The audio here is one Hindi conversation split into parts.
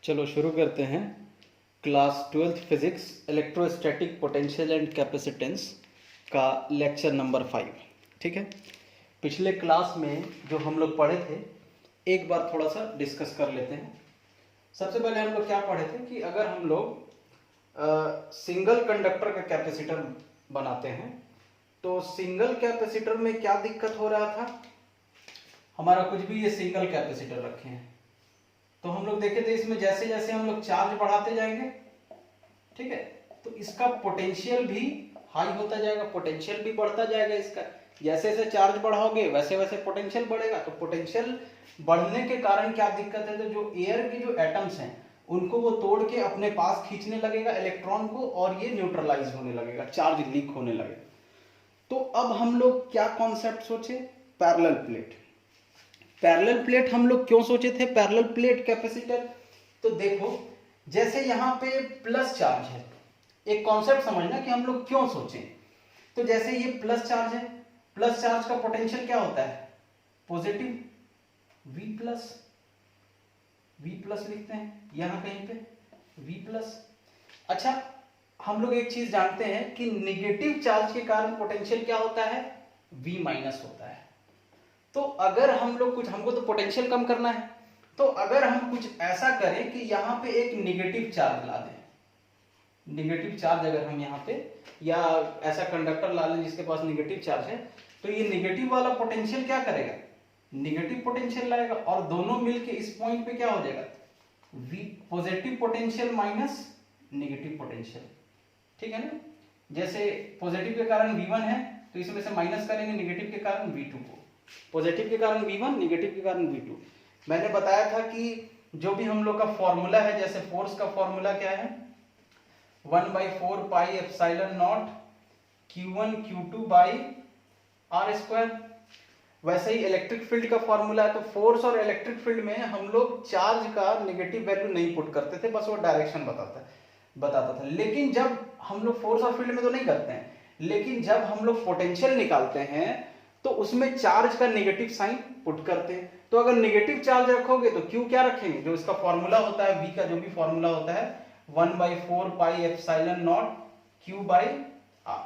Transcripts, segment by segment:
चलो शुरू करते हैं। Class 12th physics electrostatic potential and capacitance का लेक्चर नंबर 5। ठीक है, पिछले क्लास में जो हम लोग पढ़े थे एक बार थोड़ा सा डिस्कस कर लेते हैं। सबसे पहले हम लोग क्या पढ़े थे कि अगर हम लोग सिंगल कंडक्टर का कैपेसिटर बनाते हैं तो सिंगल कैपेसिटर में क्या दिक्कत हो रहा था। हमारा कुछ भी ये सिंगल कैपेसिटर रखे हैं तो हम लोग देखे थे इसमें जैसे जैसे हम लोग चार्ज बढ़ाते जाएंगे, ठीक है, तो इसका पोटेंशियल भी हाई होता जाएगा, पोटेंशियल भी बढ़ता जाएगा। इसका जैसे जैसे चार्ज बढ़ाओगे वैसे वैसे पोटेंशियल बढ़ेगा। तो पोटेंशियल बढ़ने के कारण क्या दिक्कत है, तो जो एयर के जो एटम्स हैं उनको वो तोड़ के अपने पास खींचने लगेगा इलेक्ट्रॉन को, और ये न्यूट्रलाइज होने लगेगा, चार्ज लीक होने लगेगा। तो अब हम लोग क्या कॉन्सेप्ट सोचे, पैरेलल प्लेट। पैरेलल प्लेट हम लोग क्यों सोचे थे पैरेलल प्लेट कैपेसिटर, तो देखो जैसे यहाँ पे प्लस चार्ज है, एक कॉन्सेप्ट समझना कि हम लोग क्यों सोचे। तो जैसे ये प्लस चार्ज है, प्लस चार्ज का पोटेंशियल क्या होता है, पॉजिटिव, V प्लस लिखते हैं यहां कहीं पे V प्लस। अच्छा, हम लोग एक चीज जानते हैं कि निगेटिव चार्ज के कारण पोटेंशियल क्या होता है, V माइनस होता है। तो अगर हम लोग कुछ, हमको तो पोटेंशियल कम करना है, तो अगर हम कुछ ऐसा करें कि यहाँ पे एक निगेटिव चार्ज ला दें, निगेटिव चार्ज अगर हम यहाँ पे या ऐसा कंडक्टर ला लें जिसके पास निगेटिव चार्ज है, तो ये निगेटिव वाला पोटेंशियल क्या करेगा, निगेटिव पोटेंशियल लाएगा, और दोनों मिलके इस पॉइंट पे क्या हो जाएगा, V positive potential minus negative potential. ठीक है ना, जैसे पॉजिटिव के कारण V1 है तो इसमें से माइनस करेंगे निगेटिव के कारण V2 को, पॉजिटिव के कारण V1, निगेटिव के कारण V2। मैंने बताया था कि जो भी हम लोग का फॉर्मूला है, जैसे फोर्स का फॉर्मूला क्या है, 1/4 pi epsilon not Q1 Q2 by R square. वैसे ही इलेक्ट्रिक फील्ड का फॉर्मूला है, तो फोर्स और इलेक्ट्रिक फील्ड में हम लोग चार्ज का नेगेटिव वैल्यू नहीं पुट करते थे, बस वो डायरेक्शन बताता था। लेकिन जब हम लोग फोर्स और फील्ड में तो नहीं करते हैं, लेकिन जब हम लोग पोटेंशियल निकालते हैं तो उसमें चार्ज का नेगेटिव साइन पुट करते हैं। तो अगर नेगेटिव चार्ज रखोगे तो Q क्या रखेंगे, जो इसका फॉर्मूला होता है, V का जो भी फॉर्मूला होता है 1/4 pi epsilon not Q by R।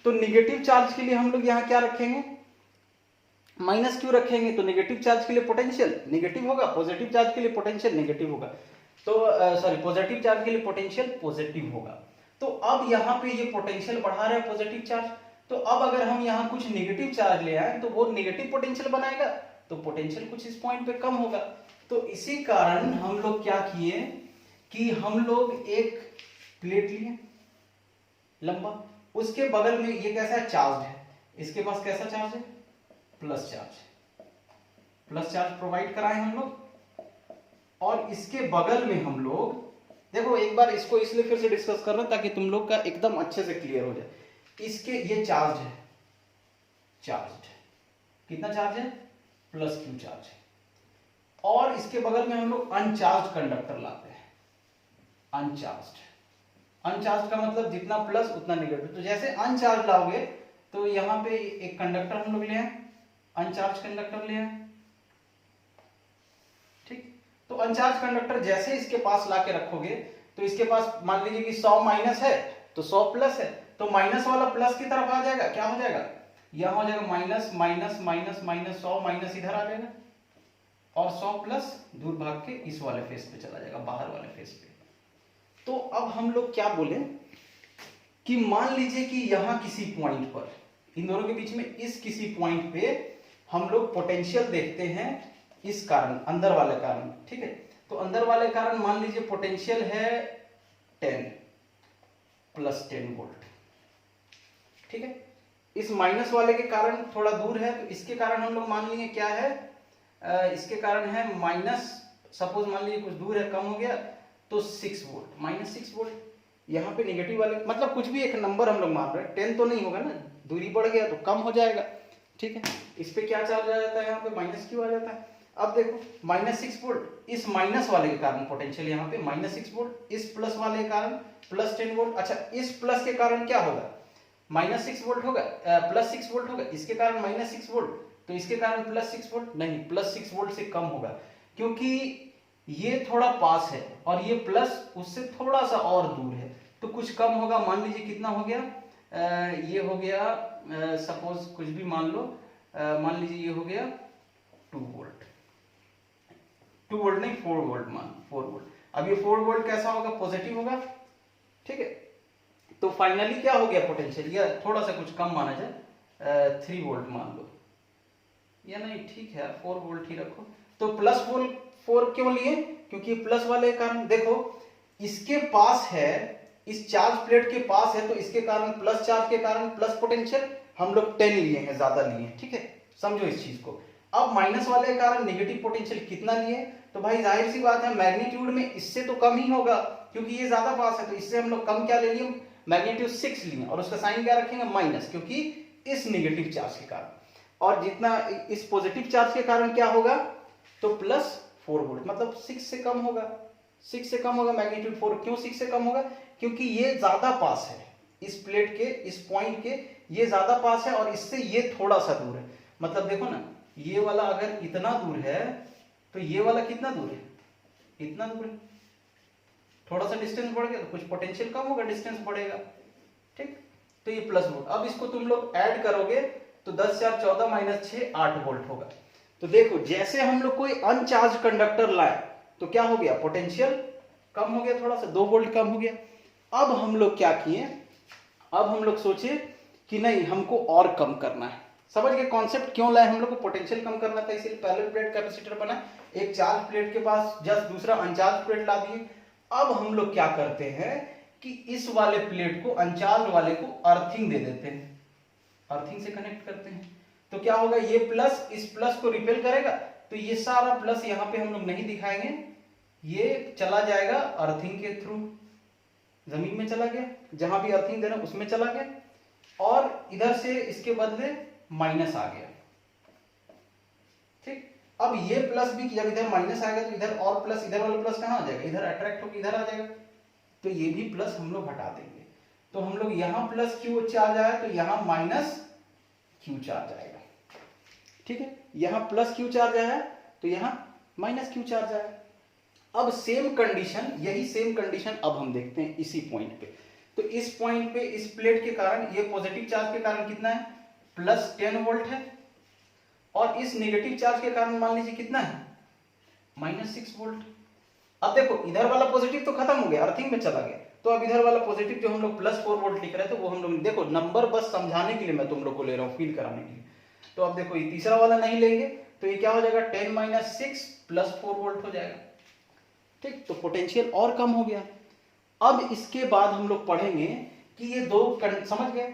तो नेगेटिव चार्ज के लिए हम लोग यहाँ क्या रखेंगे, माइनस Q रखेंगे। तो नेगेटिव चार्ज के लिए पोटेंशियल नेगेटिव होगा, पॉजिटिव चार्ज के लिए पोटेंशियल नेगेटिव होगा। तो सॉरी, पॉजिटिव चार्ज के लिए पोटेंशियल पॉजिटिव होगा। तो अब यहाँ पे ये पोटेंशियल बढ़ा रहा है पॉजिटिव चार्ज, तो अब अगर हम यहाँ कुछ नेगेटिव चार्ज ले आए तो वो नेगेटिव पोटेंशियल बनाएगा, तो पोटेंशियल कुछ इस पॉइंट पे कम होगा। तो इसी कारण हम लोग क्या किए कि हम लोग एक प्लेट लिए लंबा, उसके बगल में ये कैसा है, चार्ज है, इसके पास कैसा चार्ज है, प्लस चार्ज प्रोवाइड कराए हम लोग, और इसके बगल में हम लोग, देखो एक बार इसको इसलिए फिर से डिस्कस कर रहे हैं ताकि तुम लोग का एकदम अच्छे से क्लियर हो जाए। इसके ये चार्ज है, चार्ज कितना चार्ज है, प्लस Q चार्ज है, और इसके बगल में हम लोग अनचार्ज कंडक्टर लाते हैं, अनचार्ज का मतलब जितना प्लस उतना निगेटिव। तो जैसे अनचार्ज लाओगे तो यहां पे एक कंडक्टर हम लोग ले आए, अनचार्ज कंडक्टर ले आए, ठीक। तो अनचार्ज कंडक्टर जैसे इसके पास लाके रखोगे तो इसके पास मान लीजिए कि 100 माइनस है तो 100 प्लस है, तो माइनस वाला प्लस की तरफ आ जाएगा, क्या हो जाएगा, यहां हो जाएगा minus minus minus minus, 100 minus इधर आ जाएगा, और 100 प्लस दूर भाग के इस वाले फेस पे चला जाएगा, बाहर वाले फेस पे। तो अब हम लोग क्या बोले कि मान लीजिए कि यहां किसी पॉइंट पर, इन दोनों के बीच में इस किसी पॉइंट पे हम लोग पोटेंशियल देखते हैं, इस कारण अंदर वाले कारण, ठीक है। तो अंदर वाले कारण मान लीजिए पोटेंशियल है 10 प्लस 10 वोल्ट, ठीक है। इस माइनस वाले के कारण थोड़ा दूर है, तो इसके कारण हम लोग मान लेंगे क्या है, इसके कारण है माइनस, सपोज मान लीजिए कुछ दूर है, कम हो गया तो 6 वोल्ट, माइनस 6 वोल्ट। यहाँ पे नेगेटिव वाले मतलब कुछ भी एक नंबर हम लोग मान रहे हैं, 10 तो नहीं होगा ना, दूरी बढ़ गया तो कम हो जाएगा, ठीक है। इस पे क्या चार्ज आ जाता है, यहाँ पे माइनस Q आ जाता है। अब देखो माइनस 6 वोल्ट, इस माइनस वाले के कारण पोटेंशियल यहाँ पे माइनस 6 वोल्ट, इस प्लस वाले के कारण प्लस 10 वोल्ट। अच्छा, इस प्लस के कारण क्या होगा, माइनस 6 वोल्ट होगा, प्लस 6 वोल्ट होगा, इसके कारण माइनस 6 वोल्ट, तो इसके कारण प्लस 6 वोल्ट नहीं, प्लस 6 वोल्ट से कम होगा, क्योंकि ये थोड़ा पास है और ये प्लस उससे थोड़ा सा और दूर है, तो कुछ कम होगा। मान लीजिए कितना हो गया, ये हो गया सपोज कुछ भी मान लो, मान लीजिए ये हो गया 2 वोल्ट, 2 वोल्ट नहीं 4 वोल्ट, मान 4 वोल्ट। अब ये 4 वोल्ट कैसा होगा, पॉजिटिव होगा, ठीक है। तो फाइनली क्या हो गया पोटेंशियल, या थोड़ा सा कुछ कम माना जाए 3 वोल्ट मान लो, या नहीं ठीक है 4 वोल्ट ही रखो। तो प्लस 4 क्यों लिए, क्योंकि प्लस वाले कारण देखो इसके पास है, इस चार्ज प्लेट के पास है, तो इसके कारण प्लस चार्ज के कारण प्लस पोटेंशियल हम लोग 10 लिए हैं, ज्यादा लिए हैं, ठीक है, समझो इस चीज को। अब माइनस वाले के कारण नेगेटिव पोटेंशियल कितना लिए, तो भाई जाहिर सी बात है मैग्नीट्यूड में इससे तो कम ही होगा, क्योंकि ये ज्यादा पास है, तो इससे हम लोग कम क्या ले लिए, मैग्नीट्यूड 6 लिए, और उसका साइन क्या रखेंगे माइनस, क्योंकि इस नेगेटिव चार्ज के कारण। और जितना इस पॉजिटिव चार्ज के कारण क्या होगा, तो प्लस 4 वोल्ट, मतलब 6 से कम होगा, 6 से कम होगा मैग्नीट्यूड 4। क्यों 6 से कम होगा, क्योंकि ये ज्यादा पास है इस प्लेट के, इस पॉइंट के, ये ज्यादा पास है और इससे ये थोड़ा सा दूर है। मतलब देखो ना, ये वाला अगर इतना दूर है तो ये वाला कितना दूर है, इतना दूर है, थोड़ा सा डिस्टेंस बढ़ गया तो कुछ पोटेंशियल कम होगा, डिस्टेंस बढ़ेगा, ठीक। तो ये प्लस वोल्ट, अब इसको तुम लोग ऐड करोगे तो 10 4 14 माइनस 6 8 वोल्ट होगा। तो देखो जैसे हम लोग कोई अनचार्ज कंडक्टर लाए तो क्या हो गया, पोटेंशियल कम हो गया, थोड़ा सा 2 वोल्ट कम हो गया। अब हम लोग क्या किए, अब हम लोग सोचे कि नहीं हमको और कम करना है। समझ गए कॉन्सेप्ट क्यों लाए, हम लोग को पोटेंशियल कम करना था, इसलिए पैरेलल प्लेट कैपेसिटर बना, एक चार्ज प्लेट के पास जस्ट दूसरा अनचार्ज प्लेट ला दिए। अब हम लोग क्या करते हैं कि इस वाले प्लेट को, अनचार्ज वाले को अर्थिंग दे देते हैं, अर्थिंग से कनेक्ट करते हैं। तो क्या होगा, ये प्लस इस प्लस को रिपेल करेगा, तो ये सारा प्लस यहाँ पे हम लोग नहीं दिखाएंगे, ये चला जाएगा अर्थिंग के थ्रू, जमीन में चला गया, जहां भी अर्थिंग देना उसमें चला गया, और इधर से इसके बदले माइनस आ गया, ठीक। अब ये प्लस भी जब इधर माइनस आएगा तो इधर और प्लस, इधर वाला प्लस कहां आ जाएगा, इधर अट्रैक्ट होकर इधर आ जाएगा, तो ये भी प्लस हम लोग हटा देंगे। तो हम लोग यहां प्लस क्यू चार्ज आया तो यहां माइनस क्यू चार्ज आएगा, ठीक है। यहां प्लस क्यू चार्ज आया तो यहां माइनस क्यू चार्ज आया। अब सेम कंडीशन, यही सेम कंडीशन अब हम देखते हैं इसी पॉइंट पे। तो इस पॉइंट पे इस प्लेट के कारण, ये पॉजिटिव चार्ज के कारण कितना है, प्लस 10 वोल्ट है, और इस नेगेटिव चार्ज के कारण मान लीजिए कितना है, माइनस 6 वोल्ट। अब देखो इधर वाला पॉजिटिव तो खत्म हो गया, अर्थिंग में चला गया, तो अब इधर वाला पॉजिटिव जो हम लोग प्लस 4 वोल्ट लिख रहे थे वो हम लोग, देखो नंबर बस समझाने के लिए मैं तुम लोग को ले रहा हूं, फील कराने के लिए। तो अब देखो ये तीसरा वाला नहीं लेंगे तो ये क्या हो जाएगा, 10 माइनस 6 प्लस 4 वोल्ट हो जाएगा, ठीक। तो पोटेंशियल और कम हो गया। अब इसके बाद हम लोग पढ़ेंगे कि ये दो, समझ गए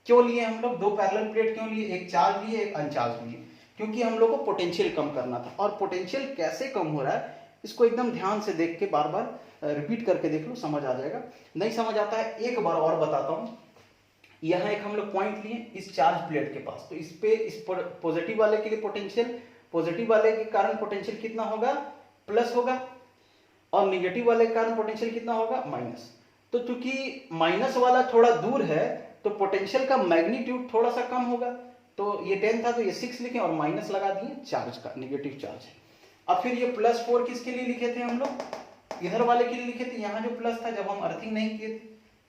क्यों लिए हम लोग, दो पैरेलल प्लेट क्यों लिए, एक चार्ज लिए एक अनचार्ज लिए, क्योंकि हम लोग को पोटेंशियल कम करना था। और पोटेंशियल कैसे कम हो रहा है इसको एकदम ध्यान से देख के बार बार रिपीट करके देख लो, समझ आ जाएगा। नहीं समझ आता है एक बार और बताता हूं। यहां एक हम लोग पॉइंट लिए इस चार्ज प्लेट के पास, तो इस पे इस पॉजिटिव वाले के लिए पोटेंशियल, पॉजिटिव वाले के कारण पोटेंशियल कितना होगा, प्लस होगा, और निगेटिव वाले के कारण पोटेंशियल कितना होगा, माइनस। तो चूंकि माइनस वाला थोड़ा दूर है तो पोटेंशियल का मैग्नीट्यूड थोड़ा सा कम होगा। तो ये 10 था तो ये 6 लिखे और माइनस लगा दिए चार्ज का, निगेटिव चार्ज। अब फिर ये प्लस 4 किसके लिए लिखे थे हम लोग, इधर वाले के लिए लिखे थे, यहाँ जो प्लस था जब हम अर्थिंग नहीं किए थे,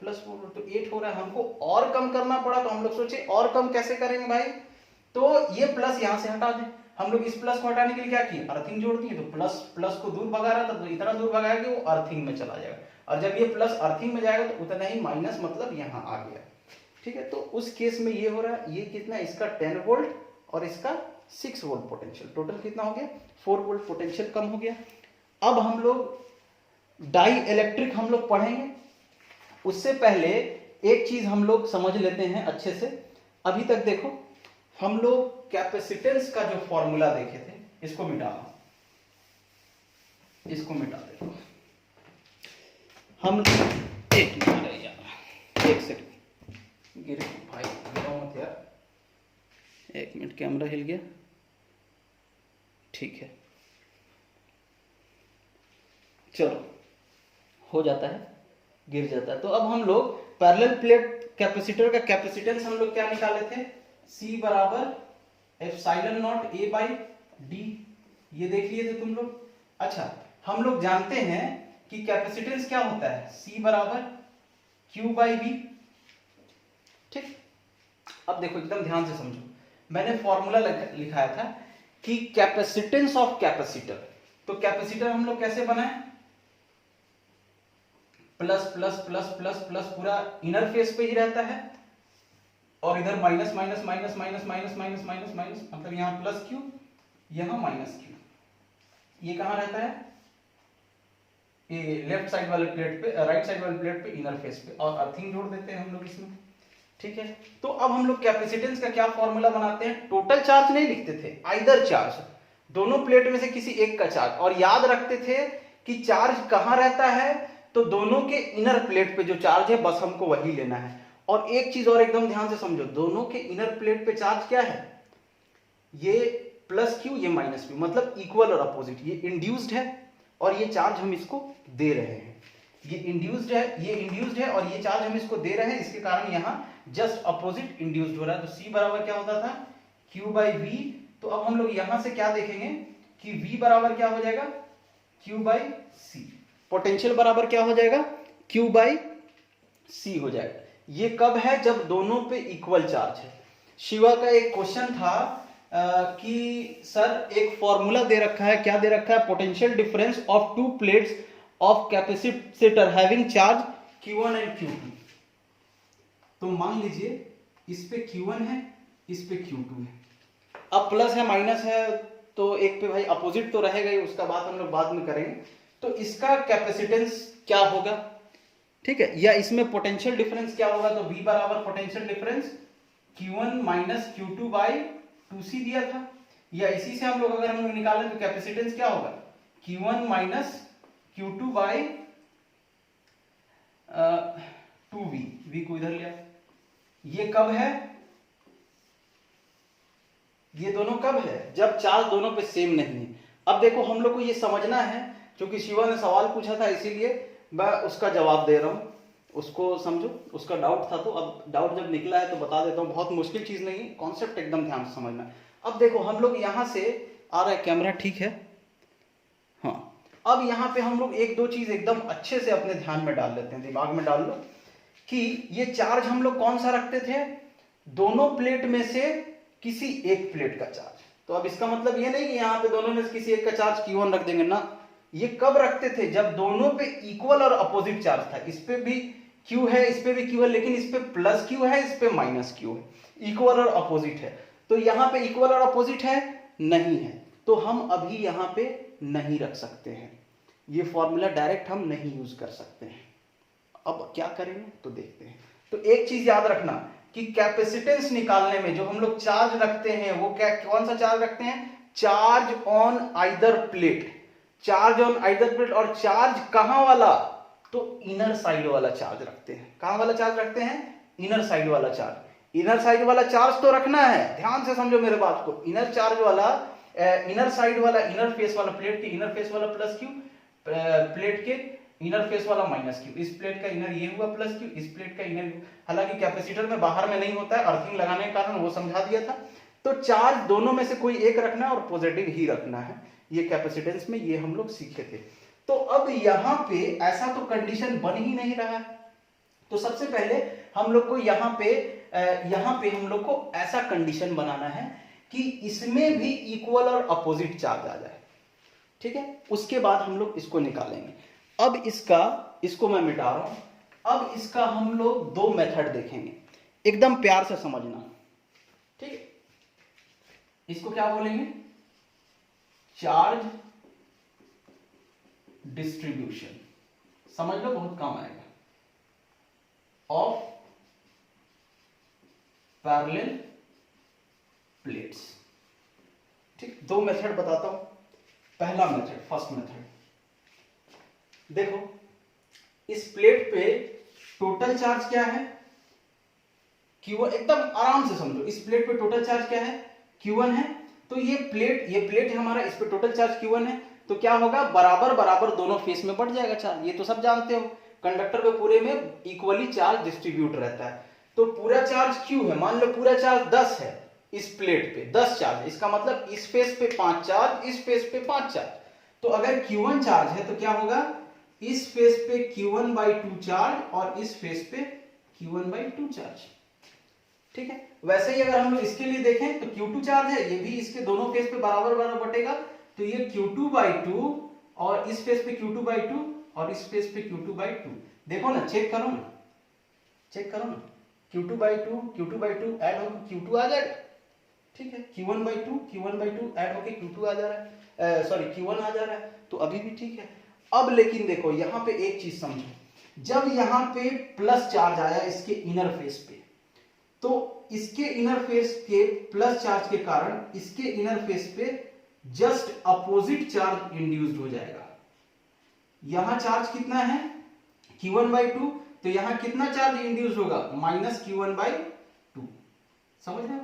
प्लस 4 तो 8 हो रहा है, हमको और कम करना पड़ा। तो हम लोग सोचे और कम कैसे करेंगे भाई, तो ये प्लस यहां से हटा दें। हम लोग इस प्लस को हटाने के लिए क्या किए, अर्थिंग जोड़ दिए, तो प्लस प्लस को दूर भगा रहा था तो इतना दूर भगाया कि वो अर्थिंग में चला जाएगा, और जब ये प्लस अर्थिंग में जाएगा तो उतना ही माइनस मतलब यहां आ गया, ठीक है। तो उस केस में ये हो रहा है, ये कितना, इसका 10 वोल्ट और इसका 6 वोल्ट पोटेंशियल, टोटल कितना हो गया, 4 वोल्ट पोटेंशियल कम हो गया। अब हम लोग डाई इलेक्ट्रिक हम लोग पढ़ेंगे, उससे पहले एक चीज हम लोग समझ लेते हैं अच्छे से। अभी तक देखो हम लोग कैपेसिटेंस का जो फॉर्मूला देखे थे, इसको मिटा दो, इसको मिटा दे हम, एक मिनट यार, एक सेकंड, गिरे भाई, गिरो मत यार, एक मिनट, कैमरा हिल गया, ठीक है चलो, हो जाता है, गिर जाता है। तो अब हम लोग पैरेलल प्लेट कैपेसिटर का कैपेसिटेंस हम लोग क्या निकाले थे, C बराबर epsilon not A by D, ये देख लिए थे तुम लोग। अच्छा, हम लोग जानते हैं कि कैपेसिटेंस क्या होता है, C बराबर Q बाई V। ठीक, अब देखो एकदम ध्यान से समझो, मैंने फॉर्मूला लिखाया था कि कैपेसिटेंस ऑफ कैपेसिटर, तो कैपेसिटर हम लोग कैसे बनाए, plus plus plus plus plus पूरा इनर फेस पे ही रहता है, और इधर minus minus minus minus minus minus minus minus, मतलब यहां प्लस क्यू यहां माइनस क्यू, ये कहां रहता है, ये लेफ्ट साइड वाले प्लेट पे, राइट साइड वाले प्लेट पे इनर फेस पे, और अर्थिंग जोड़ देते हैं हम लोग इसमें। ठीक है, तो अब हम लोग कैपेसिटेंस का क्या फॉर्मूला बनाते हैं, टोटल चार्ज नहीं लिखते थे, आइदर चार्ज, दोनों प्लेट में से किसी एक का चार्ज, और याद रखते थे कि चार्ज कहां रहता है, तो दोनों के इनर प्लेट पे जो चार्ज है बस हमको वही लेना है। और एक चीज और एकदम ध्यान से समझो, दोनों के इनर प्लेट पे चार्ज क्या है, ये प्लस क्यू ये माइनस क्यू, मतलब इक्वल और अपोजिट, ये इंड्यूस्ड है और ये चार्ज हम इसको दे रहे हैं, ये इंड्यूस्ड है, ये इंड्यूस्ड है और ये चार्ज हम इसको दे रहे हैं, इसके कारण यहां जस्ट अपोजिट इंड्यूस्ड हो रहा है। तो C बराबर क्या होता था, Q बाई V। तो अब हम लोग यहां से क्या देखेंगे कि V बराबर क्या हो जाएगा, Q बाई C, पोटेंशियल बराबर क्या हो जाएगा, Q बाई C हो जाएगा। ये कब है, जब दोनों पे इक्वल चार्ज है। शिवा का एक क्वेश्चन था कि सर एक फॉर्मूला दे रखा है, क्या दे रखा है, potential difference of to plates of capacitor having charge Q1 and Q2। तो मान लीजिए इस पे Q1 है, इस पे Q2 है, अब प्लस है माइनस है, तो एक पे भाई अपोजिट तो रहेगा ही, उसका बात हम लोग बाद में करेंगे। तो इसका कैपेसिटेंस क्या होगा, ठीक है, या इसमें पोटेंशियल डिफरेंस क्या होगा, तो V बराबर potential difference Q1 minus Q2 by 2C दिया था, या इसी से हम लोग अगर हम लोग निकालें तो कैपेसिटेंस क्या होगा, Q1 minus Q2 by 2V, V को इधर लिया। ये कब है, ये दोनों कब है, जब चार्ज दोनों पे सेम नहीं है। अब देखो हम लोग को ये समझना है, क्योंकि शिवा ने सवाल पूछा था इसीलिए मैं उसका जवाब दे रहा हूं, उसको समझो, उसका डाउट था, तो अब डाउट जब निकला है तो बता देता हूं, बहुत मुश्किल चीज नहीं है, कॉन्सेप्ट एकदम ध्यान से समझना। अब देखो हम लोग यहां से आ रहा है, कैमरा ठीक है, हाँ, अब यहां पे हम लोग एक दो चीज एकदम अच्छे से अपने ध्यान में डाल लेते हैं, दिमाग में डाल लो, कि ये चार्ज हम लोग कौन सा रखते थे, दोनों प्लेट में से किसी एक प्लेट का चार्ज। तो अब इसका मतलब ये नहीं कि यहाँ पे दोनों में से किसी एक का चार्ज Q1 रख देंगे ना, ये कब रखते थे, जब दोनों पे इक्वल और अपोजिट चार्ज था, इस पे भी Q है, इस पे भी Q है, लेकिन इस पे प्लस Q है, इस पे माइनस Q है, इक्वल और अपोजिट है। तो यहाँ पे इक्वल और अपोजिट है, नहीं है, तो हम अभी यहाँ पे नहीं रख सकते हैं, ये फॉर्मूला डायरेक्ट हम नहीं यूज कर सकते हैं। अब क्या करेंगे तो देखते हैं। तो एक चीज याद रखना कि कैपेसिटेंस निकालने में जो हम लोग चार्ज रखते हैं वो क्या, कौन सा चार्ज रखते हैं, charge on either plate, charge on either plate, और चार्ज कहां वाला, तो इनर साइड वाला चार्ज रखते हैं। कहां वाला चार्ज रखते हैं, इनर साइड वाला चार्ज। इनर साइड वाला चार्ज तो रखना है, ध्यान से समझो मेरे बात को, इनर चार्ज वाला, इनर साइड वाला, इनर फेस वाला, प्लेट के इनर फेस वाला प्लस क्यू, प्लेट के इनर फेस वाला माइनस क्यू, इस प्लेट का इनर ये हुआ प्लस क्यू, इस प्लेट का इनर, हालांकि कैपेसिटर में बाहर में नहीं होता है, अर्थिंग लगाने के कारण वो समझा दिया था। तो चार्ज दोनों में से कोई एक रखना है और पॉजिटिव ही रखना है, ये कैपेसिटेंस में ये हम लोग सीखे थे। तो अब यहां पे ऐसा तो कंडीशन बन ही नहीं रहा है, तो सबसे पहले हम लोग को यहां पे हम लोग को ऐसा कंडीशन बनाना है कि इसमें भी इक्वल और अपोजिट चार्ज आ जाए, ठीक है, उसके बाद हम लोग इसको निकालेंगे। अब इसको मैं मिटा रहा हूं, अब इसका हम लोग दो मेथड देखेंगे, एकदम प्यार से समझना, ठीक है। इसको क्या बोलेंगे, चार्ज डिस्ट्रीब्यूशन, समझ लो बहुत काम आएगा, ऑफ पैरेलल प्लेट्स, ठीक। दो मेथड बताता हूं। पहला मेथड, फर्स्ट मेथड, देखो इस प्लेट पे टोटल चार्ज क्या है, Q1, एकदम आराम से समझो, इस प्लेट पे टोटल चार्ज क्या है, Q1 है। तो ये प्लेट है हमारा, इस पे टोटल चार्ज Q1 है, तो क्या होगा, बराबर बराबर दोनों फेस में बढ़ जाएगा चार्ज, ये तो सब जानते हो, कंडक्टर पे पूरे में इक्वली चार्ज डिस्ट्रीब्यूट रहता है। तो पूरा चार्ज Q है, मान लो पूरा चार्ज 10 है, इस प्लेट पे 10 चार्ज, इसका मतलब इस फेस पे 5 चार्ज, इस फेस पे 5 चार्ज, तो अगर Q1 चार्ज है तो क्या होगा, इस फेस पे Q1/2 चार्ज और इस फेस पे Q1/2 चार्ज। ठीक है, वैसे ही अगर हम लोग इसके लिए देखें तो Q2 चार्ज है, ये भी इसके दोनों फेस पे बराबर बराबर बटेगा, तो ये Q2/2 और इस फेस पे Q2/2 और इस फेस पे Q2/2। देखो ना, चेक करो ना, चेक करो ना, Q2/2 ऐड होकर Q2 आ जाएगा। ठीक है, Q1/2 ऐड होकर Q2 आ जा रहा है, सॉरी Q1 आ जा रहा है, तो अभी भी ठीक है। अब लेकिन देखो यहाँ पे एक चीज समझो, जब यहाँ पे प्लस चार्ज आया इसके इनर फेस पे, तो इसके इनर फेस के प्लस चार्ज के कारण इसके इनर फेस पे जस्ट अपोजिट चार्ज इंड्यूस्ड हो जाएगा। यहां चार्ज कितना है, Q1/2, तो यहां कितना चार्ज इंड्यूस होगा, -Q1/2। समझ रहे हो?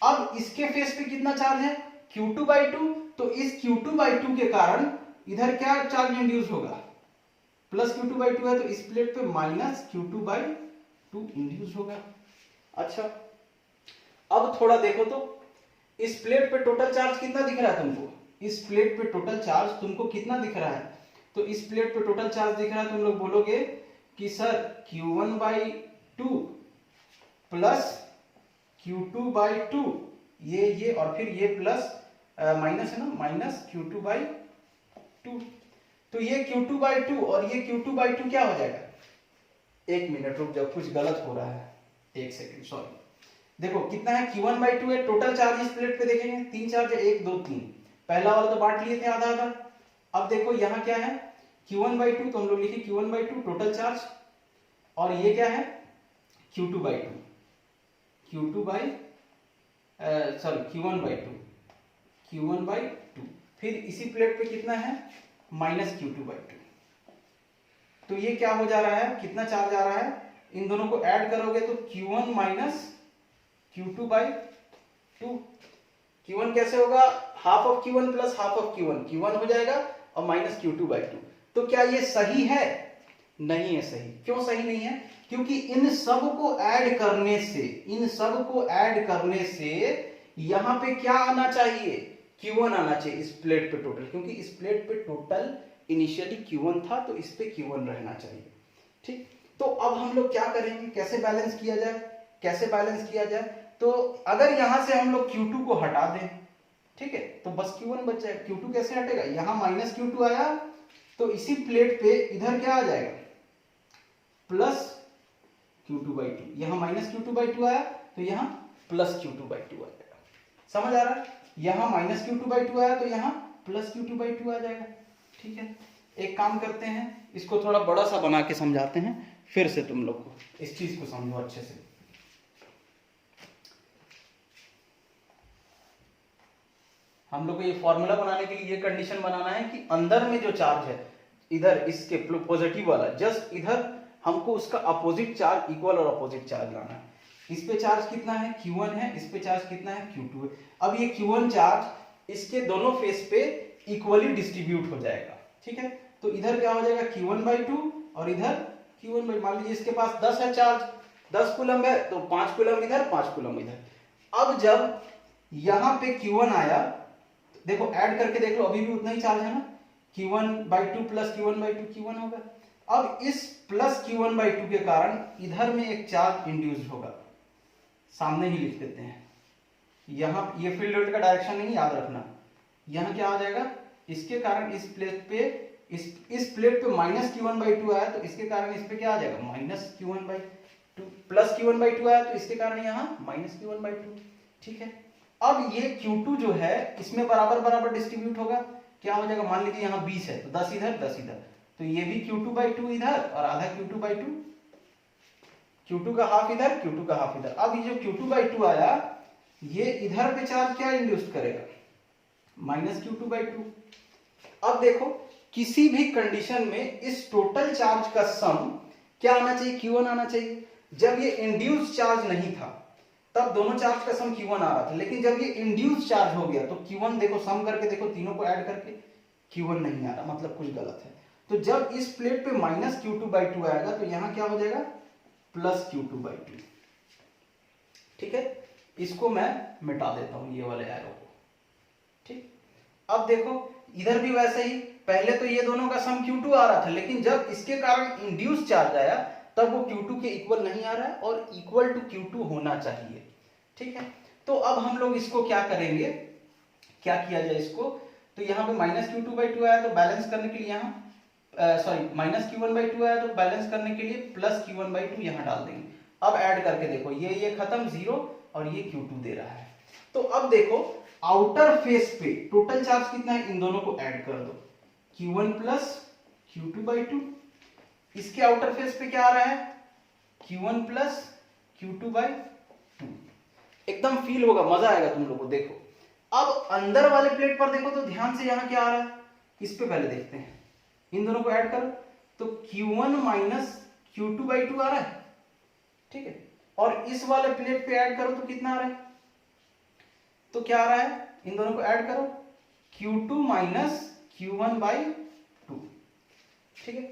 अब इसके फेस पे कितना चार्ज है, Q2/2, तो इस Q2/2 के कारण इधर क्या चार्ज इंड्यूस होगा, +Q2/2 है, तो इस प्लेट पे -Q2/2 इंड्यूस होगा। अच्छा, अब थोड़ा देखो तो इस प्लेट पे टोटल चार्ज कितना दिख रहा है तुमको, इस प्लेट पे टोटल चार्ज तुमको कितना दिख रहा है, तो इस प्लेट पे टोटल चार्ज दिख रहा है, तुम लोग बोलोगे कि सर Q1/2 प्लस Q2/2, ये और फिर ये प्लस माइनस है ना, -Q2/2, तो ये Q2/2 और ये Q2/2 क्या हो जाएगा, एक मिनट रुक जाओ, कुछ गलत हो रहा है, एक सेकेंड, सॉरी। देखो कितना है, Q1/2 है, टोटल चार्ज इस प्लेट पे देखेंगे 3 चार्ज है, 1 2 3, पहला वाला तो बांट लिए थे आधा आधा। अब देखो यहाँ क्या है, Q1/2, तो हम लोग लिखे Q1/2 टोटल चार्ज, और ये क्या है, Q2/2, Q1/2, फिर इसी प्लेट पे कितना है, -Q2/2, तो ये क्या हो जा रहा है, कितना चार्ज आ रहा है, इन दोनों को ऐड करोगे तो Q1 -Q2/2। Q1 कैसे होगा, half of Q1 plus half of Q1 हो जाएगा, और -Q2/2। तो क्या ये सही है, नहीं है सही। क्यों सही नहीं है, क्योंकि इन सब को ऐड करने से यहां पे क्या आना चाहिए, Q1 आना चाहिए इस प्लेट पे टोटल, क्योंकि इस प्लेट पे टोटल इनिशियली Q1 था, तो इस पे Q1 रहना चाहिए। ठीक, तो अब हम लोग क्या करेंगे, कैसे बैलेंस किया जाए, तो अगर यहां से हम लोग Q2 को हटा दें, ठीक है, तो बस Q1 बच जाएगा। Q2 कैसे हटेगा, यहां -Q2 आया, तो इसी प्लेट पे इधर क्या आ जाएगा, +Q2/2, यहां -Q2/2 आया, तो यहां +Q2/2 आ जाएगा। समझ आ रहा है, यहां -Q2/2 आया, तो यहां +Q2/2 आ जाएगा। ठीक है, एक काम करते हैं, इसको थोड़ा बड़ा सा बना के समझाते हैं, फिर से तुम लोग को इस चीज को समझो अच्छे से। हम लोग को ये फॉर्मूला बनाने के लिए ये कंडीशन बनाना है कि अंदर में जो चार्ज है, इधर इसके पॉजिटिव वाला, जस्ट इधर हमको उसका अपोजिट चार्ज, इक्वल और अपोजिट चार्ज लाना है। इस पे चार्ज कितना है, Q1 है, इस पे चार्ज कितना है, Q2 है। अब ये Q1 चार्ज इसके दोनों फेस पे इक्वली डिस्ट्रीब्यूट हो जाएगा। ठीक है, तो इधर क्या हो जाएगा, Q1/2 और इधर Q1/2। मान लीजिए इसके पास 10 है चार्ज, 10 कूलम है, तो 5 कूलम इधर, 5 कूलम इधर। अब जब यहां पे Q1 आया, देखो ऐड करके देख लो, अभी भी उतना ही चार्ज है ना, Q1/2 प्लस Q1/2 Q1 होगा। अब इस प्लस Q1/2 के कारण इधर में एक चार्ज इंड्यूस्ड होगा, सामने ही लिख देते हैं। यहां ये फील्ड का डायरेक्शन नहीं याद रखना, यहां क्या आ जाएगा, इसके कारण इस प्लेट पे इस प्लेट पे -Q1/2 आया, तो इसके कारण इस पे क्या आ जाएगा, -Q1/2, प्लस Q1/2 आया, तो इसके कारण यहां -Q1/2। ठीक है, अब ये Q2 जो है इसमें बराबर बराबर डिस्ट्रीब्यूट होगा, क्या हो जाएगा, मान लीजिए यहाँ 20 है, तो 10 इधर 10 इधर, तो ये भी Q2/2 इधर और आधा Q2/2, Q2 का हाफ इधर, Q2 का हाफ इधर। अब ये जो Q2/2 आया, ये इधर पे चार्ज क्या इंड्यूस करेगा, -Q2/2। अब देखो किसी भी कंडीशन में इस टोटल चार्ज का सम क्या आना चाहिए, Q1 आना चाहिए। जब ये इंड्यूस चार्ज नहीं था तब दोनों चार्ज का सम Q1 आ रहा था, लेकिन जब ये इंड्यूस चार्ज हो गया तो Q1 देखो, सम करके देखो, तीनों को ऐड करके Q1 नहीं आ रहा, मतलब कुछ गलत है। तो जब इस प्लेट पे -Q2/2 आएगा, तो यहां क्या हो जाएगा, +Q2/2। ठीक है, इसको मैं मिटा देता हूं, ये वाले एरो को। ठीक, अब देखो इधर भी वैसे ही, पहले तो ये दोनों का सम Q2 आ रहा था, लेकिन जब इसके कारण इंड्यूस चार्ज आया तब वो Q2 के इक्वल नहीं आ रहा है और इक्वल टू Q2 होना चाहिए। ठीक है, तो अब हम लोग इसको क्या करेंगे, क्या किया जाए इसको, तो यहाँ पे -Q2/2 आया तो बैलेंस करने के लिए यहाँ सॉरी -Q1/2 आया तो बैलेंस करने के लिए +Q1/2 यहाँ डाल देंगे। अब ऐड करके देखो, ये खत्म 0 और ये Q2 दे रहा है। तो अब देखो आउटर फेस पे टोटल चार्ज कितना है, इन दोनों को ऐड कर दो, Q1 + Q2/2। इसके आउटर फेस पे क्या आ रहा है, Q1 + Q2/2। एकदम फील होगा, मजा आएगा तुम लोगों को। देखो अब अंदर वाले प्लेट पर देखो तो ध्यान से यहाँ क्या आ रहा है, इस पे पहले देखते हैं, इन दोनों को ऐड करो तो Q1 - Q2/2 आ रहा है। ठीक है, और इस वाले प्लेट पे ऐड करो तो कितना आ रहा है, तो क्या आ रहा है, इन दोनों को ऐड करो Q2 - Q1/2। ठीक है,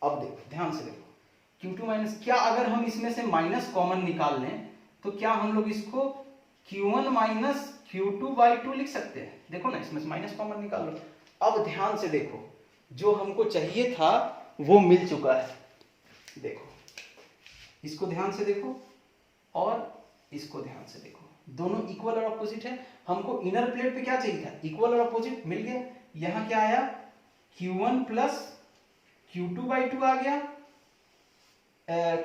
अब देखो ध्यान से देखो, Q2 क्या अगर हम इसमें से माइनस कॉमन निकाल लें तो क्या हम लोग इसको Q1 - Q2/2 लिख सकते हैं। देखो ना, इसमें से माइनस कॉमन निकाल लो। अब ध्यान से देखो, जो हमको चाहिए था वो मिल चुका है। देखो इसको ध्यान से देखो और इसको ध्यान से देखो, दोनों इक्वल और अपोजिट है। हमको इनर प्लेट पे क्या चाहिए था, इक्वल और अपोजिट, मिल गया। यहाँ क्या आया, Q1 + Q2/2 आ गया,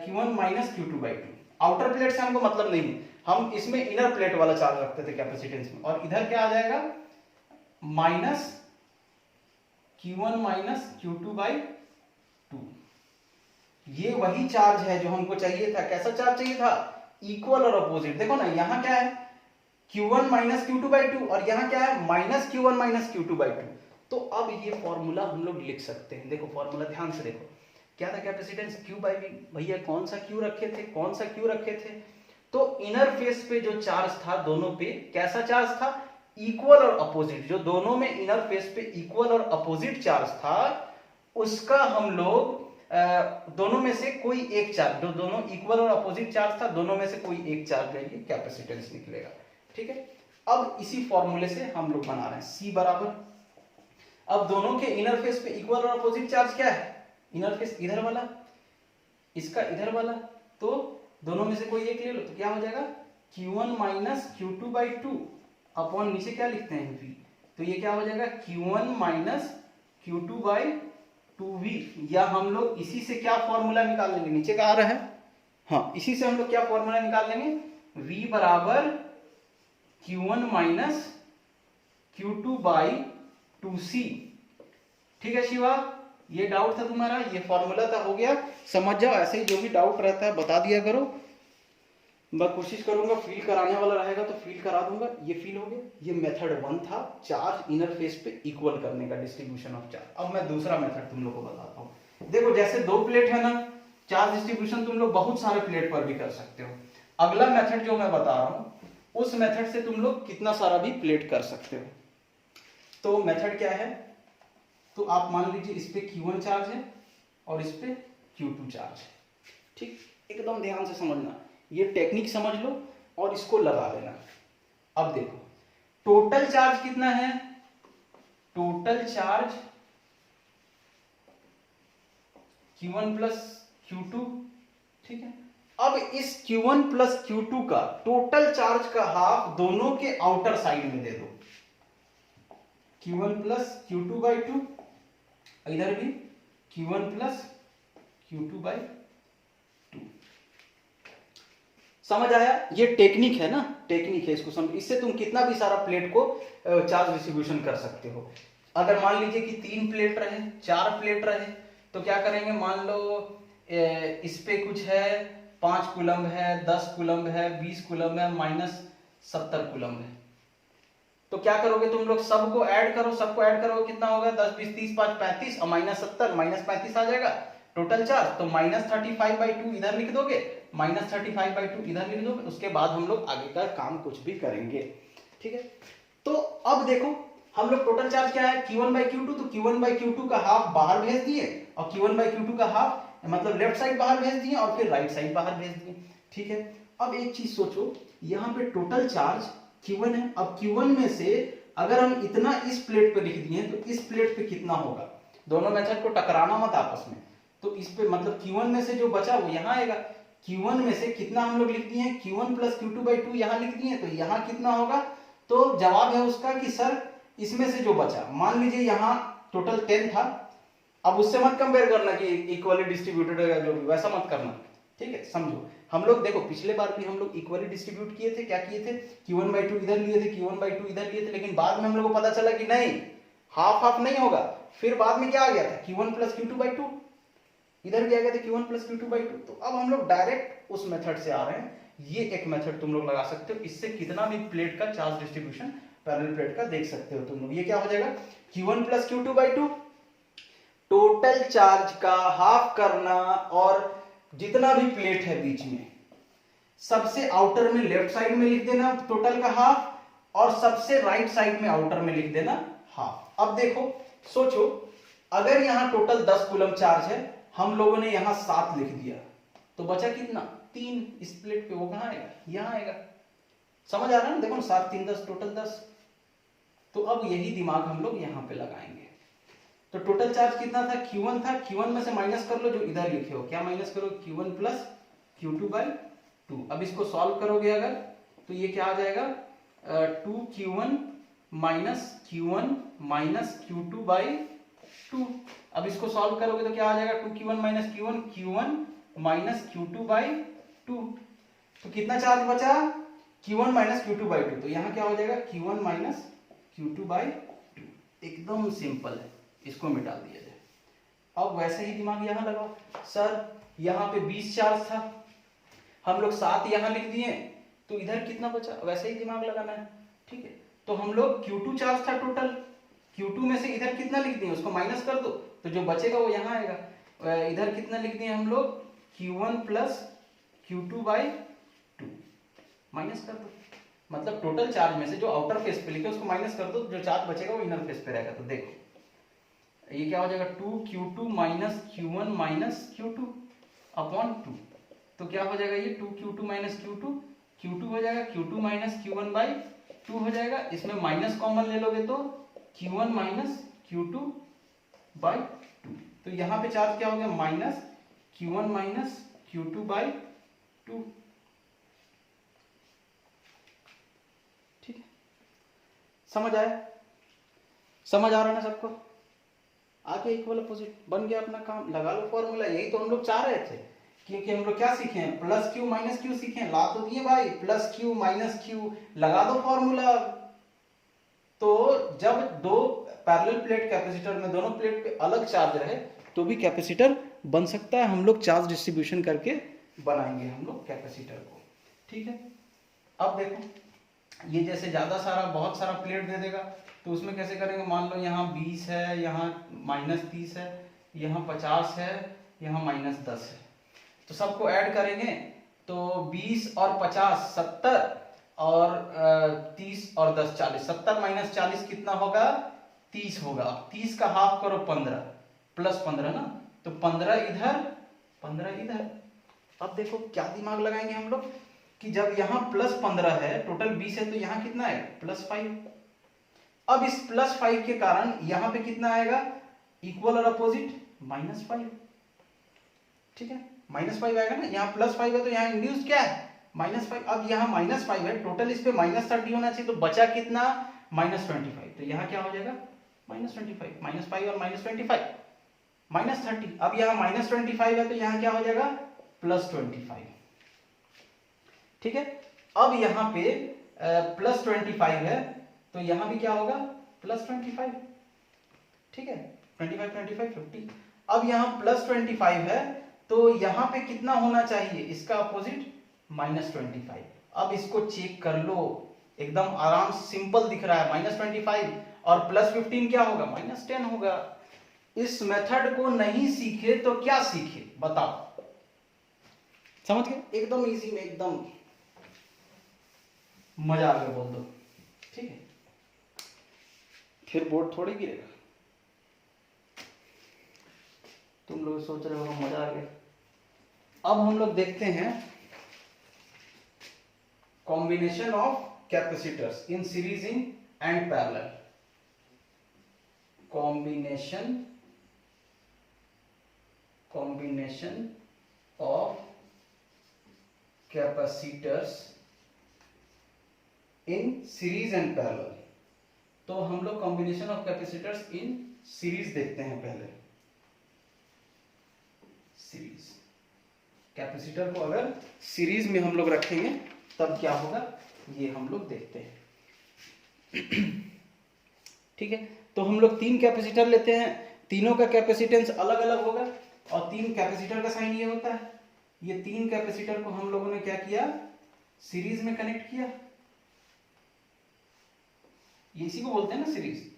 Q1 - Q2/2। आउटर प्लेट से हमको मतलब नहीं, हम इसमें इनर प्लेट वाला चार्ज रखते थे कैपेसिटेंस में। और इधर क्या आ जाएगा, -Q1 - Q2/2। ये वही चार्ज है जो हमको चाहिए था। कैसा चार्ज चाहिए था, इक्वल और अपोजिट। देखो ना, यहाँ क्या है, Q1 - Q2/2 और यहाँ क्या है, -Q1 - Q2/2। तो अब ये फॉर्मूला हम लोग लिख सकते हैं। देखो फॉर्मूला ध्यान से देखो, क्या था, कैपेसिटेंस Q/V। भैया कौन सा Q रखे थे, कौन सा Q रखे थे, तो इनर फेस पे जो चार्ज था दोनों पे, कैसा चार्ज था, इक्वल और अपोजिट। जो दोनों में इनर फेस पे इक्वल और अपोजिट चार्ज था, उसका हम लोग दोनों में से कोई एक चार्ज, जो दोनों इक्वल और अपोजिट चार्ज था, दोनों में से कोई एक चार्ज लेंगे, कैपेसिटेंस निकलेगा। ठीक है, अब इसी फॉर्मूले से हम लोग बना रहे हैं C बराबर, अब दोनों के इनर फेस पे इक्वल और अपोजिट चार्ज क्या है, इनर फेस इधर वाला, इसका इधर वाला, तो दोनों में से कोई एक ले लो तो क्या हो जाएगा, Q1 - Q2/2 अपॉन नीचे क्या लिखते हैं V, तो ये क्या हो जाएगा Q1 - Q2/2V। या हम लोग इसी से क्या फॉर्मूला निकाल लेंगे, नीचे का आ रहा है, हाँ इसी से हम लोग क्या फॉर्मूला निकाल लेंगे, V बराबर Q1 - Q2/2C। ठीक है शिवा, ये डाउट था तुम्हारा, ये फॉर्मूला था, हो गया, समझ जाओ। ऐसे ही जो भी डाउट रहता है बता दिया करो, मैं कोशिश करूंगा फील कराने वाला रहेगा तो फील करा दूंगा। ये फील हो गया, ये मेथड 1 था, चार्ज इनर फेस पे इक्वल करने का, डिस्ट्रीब्यूशन ऑफ चार्ज। अब मैं दूसरा मेथड तुम लोग को बताता हूँ। देखो जैसे 2 प्लेट है ना, चार्ज डिस्ट्रीब्यूशन तुम लोग बहुत सारे प्लेट पर भी कर सकते हो। अगला मेथड जो मैं बता रहा हूँ, उस मेथड से तुम लोग कितना सारा भी प्लेट कर सकते हो। तो मेथड क्या है, तो आप मान लीजिए इस पे Q1 चार्ज है और इस पे Q2 चार्ज है। ठीक, एकदम ध्यान से समझना, ये टेक्निक समझ लो और इसको लगा लेना। अब देखो टोटल चार्ज कितना है, टोटल चार्ज Q1 + Q2। ठीक है, अब इस Q1 + Q2 का टोटल चार्ज का हाफ दोनों के आउटर साइड में दे दो, Q1 + Q2/2, इधर भी Q1 + Q2/2। समझ आया, ये टेक्निक है ना, टेक्निक है, इसको समझ। इससे तुम कितना भी सारा प्लेट को चार्ज डिस्ट्रीब्यूशन कर सकते हो। अगर मान लीजिए कि 3 प्लेट रहे, 4 प्लेट रहे, तो क्या करेंगे, मान लो इस पे कुछ है 5 कूलम्ब है, 10 कूलम्ब है, 20 कूलम्ब है, -70 कूलम्ब है। तो क्या करोगे तुम लोग, सबको ऐड करो, सबको ऐड करोगे कितना होगा, 10 20 30 5 35 और -70 -35 आ जाएगा टोटल चार्ज। तो -35/2 इधर लिख दोगे, -35/2 इधर लिख दोगे। उसके बाद हम लोग आगे का काम कुछ भी करेंगे। ठीक है, तो अब देखो हम लोग टोटल चार्ज क्या है, Q1/Q2, तो Q1/Q2 का हाफ बाहर भेज दिए और Q1/Q2 का हाफ मतलब लेफ्ट साइड बाहर भेज दिए और फिर राइट साइड बाहर भेज दिए। ठीक है, अब एक चीज सोचो, यहाँ पे टोटल चार्ज Q1 है, अब Q1 में से अगर हम इतना इस प्लेट पे लिख दिए तो इस प्लेट पे कितना होगा, दोनों मेथड को टकराना मत आपस में। तो इस पे मतलब Q1 में से जो बचा वो यहाँ आएगा। Q1 में से कितना हम लोग लिख दिए हैं, Q1 प्लस Q2/2 यहाँ लिख दिए, तो यहाँ कितना होगा, तो जवाब है उसका कि सर इसमें से जो बचा, मान लीजिए यहाँ टोटल 10 था, अब उससे मत कंपेयर करना कि इक्वली डिस्ट्रीब्यूटेड है जो भी, वैसा मत करना, ठीक है। समझो हम लोग देखो पिछले बार भी हम लोग इक्वली डिस्ट्रीब्यूट किए थे, क्या किए थे, Q1/2 इधर लिए थे, Q1/2 इधर लिए थे, लेकिन बाद में हम लोग को पता चला कि नहीं, हाफ हाफ नहीं होगा। फिर बाद में क्या आ गया था, Q1 प्लस Q2/2, इधर भी आ गया था Q1 प्लस Q2/2। तो अब हम लोग डायरेक्ट उस मेथड से आ रहे हैं। ये एक मेथड तुम लोग लगा सकते हो, इससे कितना भी प्लेट का चार्ज डिस्ट्रीब्यूशन पैरेलल प्लेट का देख सकते हो तुम लोग। ये क्या हो जाएगा, Q1 plus Q2/2, total charge का हाफ करना, और जितना भी प्लेट है बीच में सबसे आउटर में लेफ्ट साइड में लिख देना टोटल का हाफ, और सबसे राइट साइड में आउटर में लिख देना हाफ। अब देखो सोचो, अगर यहां टोटल 10 कूलम चार्ज है, हम लोगों ने यहां 7 लिख दिया, तो बचा कितना, 3 इस प्लेट पे, वो कहां आएगा, यहां आएगा। समझ आ रहा है ना, देखो 7 3 10 टोटल 10। तो अब यही दिमाग हम लोग यहां पे लगाएंगे। तो टोटल चार्ज कितना था, Q1 था, Q1 में से माइनस कर लो जो इधर लिखे हो, क्या माइनस करो, Q1 प्लस Q2/2। अब इसको सॉल्व करोगे अगर, तो ये क्या आ जाएगा, 2Q1 minus Q1 minus Q2/2। अब इसको सॉल्व करोगे तो क्या आ जाएगा, 2Q1 minus Q1, Q1 minus Q2/2। तो कितना चार्ज बचा, Q1 माइनस Q2/2, तो यहाँ क्या हो जाएगा, Q1 माइनस Q2/2। एकदम सिंपल है, इसको मिटा दिया जाए। अब वैसे ही दिमाग यहां लगाओ, सर यहाँ पे 20 चार्ज था, हम लोग 7 यहां लिख दिए, तो इधर कितना बचा, वैसे ही दिमाग लगाना है, ठीक है। तो हम लोग Q2 चार्ज था टोटल, Q2 में से इधर कितना लिख दिए उसको माइनस कर दो, तो जो बचेगा वो यहाँ आएगा। इधर कितना लिख दिए हम लोग, Q1 प्लस Q2/2 माइनस कर दो, मतलब टोटल चार्ज में से जो आउटर फेस पे लिखे उसको माइनस कर दो, जो चार्ज बचेगा वो इनर फेस पे रहेगा। तो देखो ये क्या हो जाएगा, 2Q2 minus Q1 minus Q2/2। तो क्या हो जाएगा, ये 2Q2 माइनस Q2 हो जाएगा, Q2 माइनस Q1/2 हो जाएगा, इसमें माइनस कॉमन ले लोगे तो Q1 माइनस Q2/2। तो यहाँ पे चार्ज क्या हो गया, माइनस Q1 माइनस Q2/2, ठीक है। समझ आया, समझ आ रहा है ना सबको, आगे इक्वल अपोजिट बन गया अपना काम, लगा लो फॉर्मूला। यही तो हम लोग चाह रहे थे, क्योंकि हम लोग क्या सीखे हैं, प्लस क्यू माइनस क्यू सीखे हैं, ला तो दिए भाई, प्लस क्यू माइनस क्यू, लगा दो फॉर्मूला। तो जब दो पैरेलल प्लेट कैपेसिटर में दोनों प्लेट पे अलग चार्ज रहे तो भी कैपेसिटर बन सकता है। हम लोग चार्ज डिस्ट्रीब्यूशन करके बनाएंगे हम लोग कैपेसिटर को, ठीक है। अब देखो ये जैसे ज्यादा सारा बहुत सारा प्लेट दे देगा, तो उसमें कैसे करेंगे, मान लो यहाँ 20 है, यहाँ -30 है, यहाँ 50 है, यहाँ -10 है, तो सबको ऐड करेंगे तो 20 और 50 70, और 30 और 10 40, 70 माइनस 40 कितना होगा, 30 होगा। 30 का हाफ करो 15 प्लस 15 ना, तो 15 इधर 15 इधर। अब देखो क्या दिमाग लगाएंगे हम लोग कि जब यहाँ +15 है, टोटल 20 है, तो यहाँ कितना है +5। अब इस +5 के कारण यहाँ पे कितना आएगा, इक्वल और अपोजिट -5, ठीक है। -5 आएगा ना, यहाँ +5 है तो यहाँ इंड्यूस क्या है -5। अब यहाँ -5 है, टोटल इस पे -30 होना चाहिए, तो बचा कितना -25, तो यहाँ क्या हो जाएगा -25, -5 और -25 -30। अब यहाँ -25 है तो यहाँ क्या हो जाएगा +25, ठीक है। अब यहाँ पे +25 है तो यहाँ भी क्या होगा +25, ठीक है, 25 25 50। अब यहाँ +25 है तो यहाँ पे कितना होना चाहिए, इसका अपोजिट -25। अब इसको चेक कर लो, एकदम आराम सिंपल दिख रहा है, -25 और +15 क्या होगा -10 होगा। इस मेथड को नहीं सीखे तो क्या सीखे बताओ, समझ गए, एकदम इजी में एकदम मजा आ गया बोल दो, ठीक है। फिर बोर्ड थोड़ी गिरेगा, तुम लोग सोच रहे हो मजा आ गया। अब हम लोग देखते हैं combination of capacitors in series in and parallel, combination of capacitors in series and parallel। तो हम लोग combination of capacitors in series देखते हैं। पहले सीरीज कैपेसिटर को अगर सीरीज में हम लोग रखेंगे तब क्या होगा, ये हम लोग देखते हैं। ठीक है, तो हम लोग 3 कैपेसिटर लेते हैं, तीनों का कैपेसिटेंस अलग अलग होगा और 3 कैपेसिटर का साइन ये होता है। ये 3 कैपेसिटर को हम लोगों ने क्या किया, सीरीज में कनेक्ट किया। ये इसी को बोलते हैं ना सीरीज।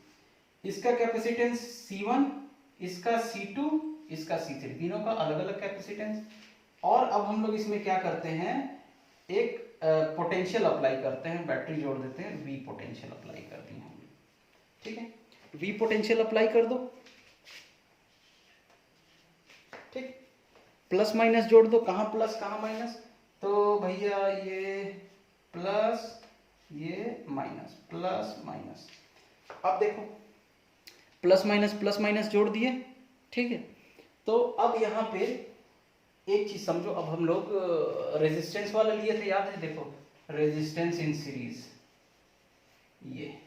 इसका कैपेसिटेंस C1, इसका C2, इसका C3, तीनों का अलग अलग कैपेसिटेंस। और अब हम लोग इसमें क्या करते हैं, एक पोटेंशियल अप्लाई करते हैं, बैटरी जोड़ देते हैं, V पोटेंशियल अप्लाई कर दी हम लोग। ठीक है, V पोटेंशियल अप्लाई कर दो। ठीक, प्लस माइनस जोड़ दो, कहां प्लस कहां माइनस, तो भैया ये प्लस ये माइनस, प्लस माइनस। अब देखो प्लस माइनस जोड़ दिए। ठीक है, तो अब यहां पे एक चीज समझो, अब हम लोग रेजिस्टेंस वाला लिए थे, याद है? देखो रेजिस्टेंस इन सीरीज, ये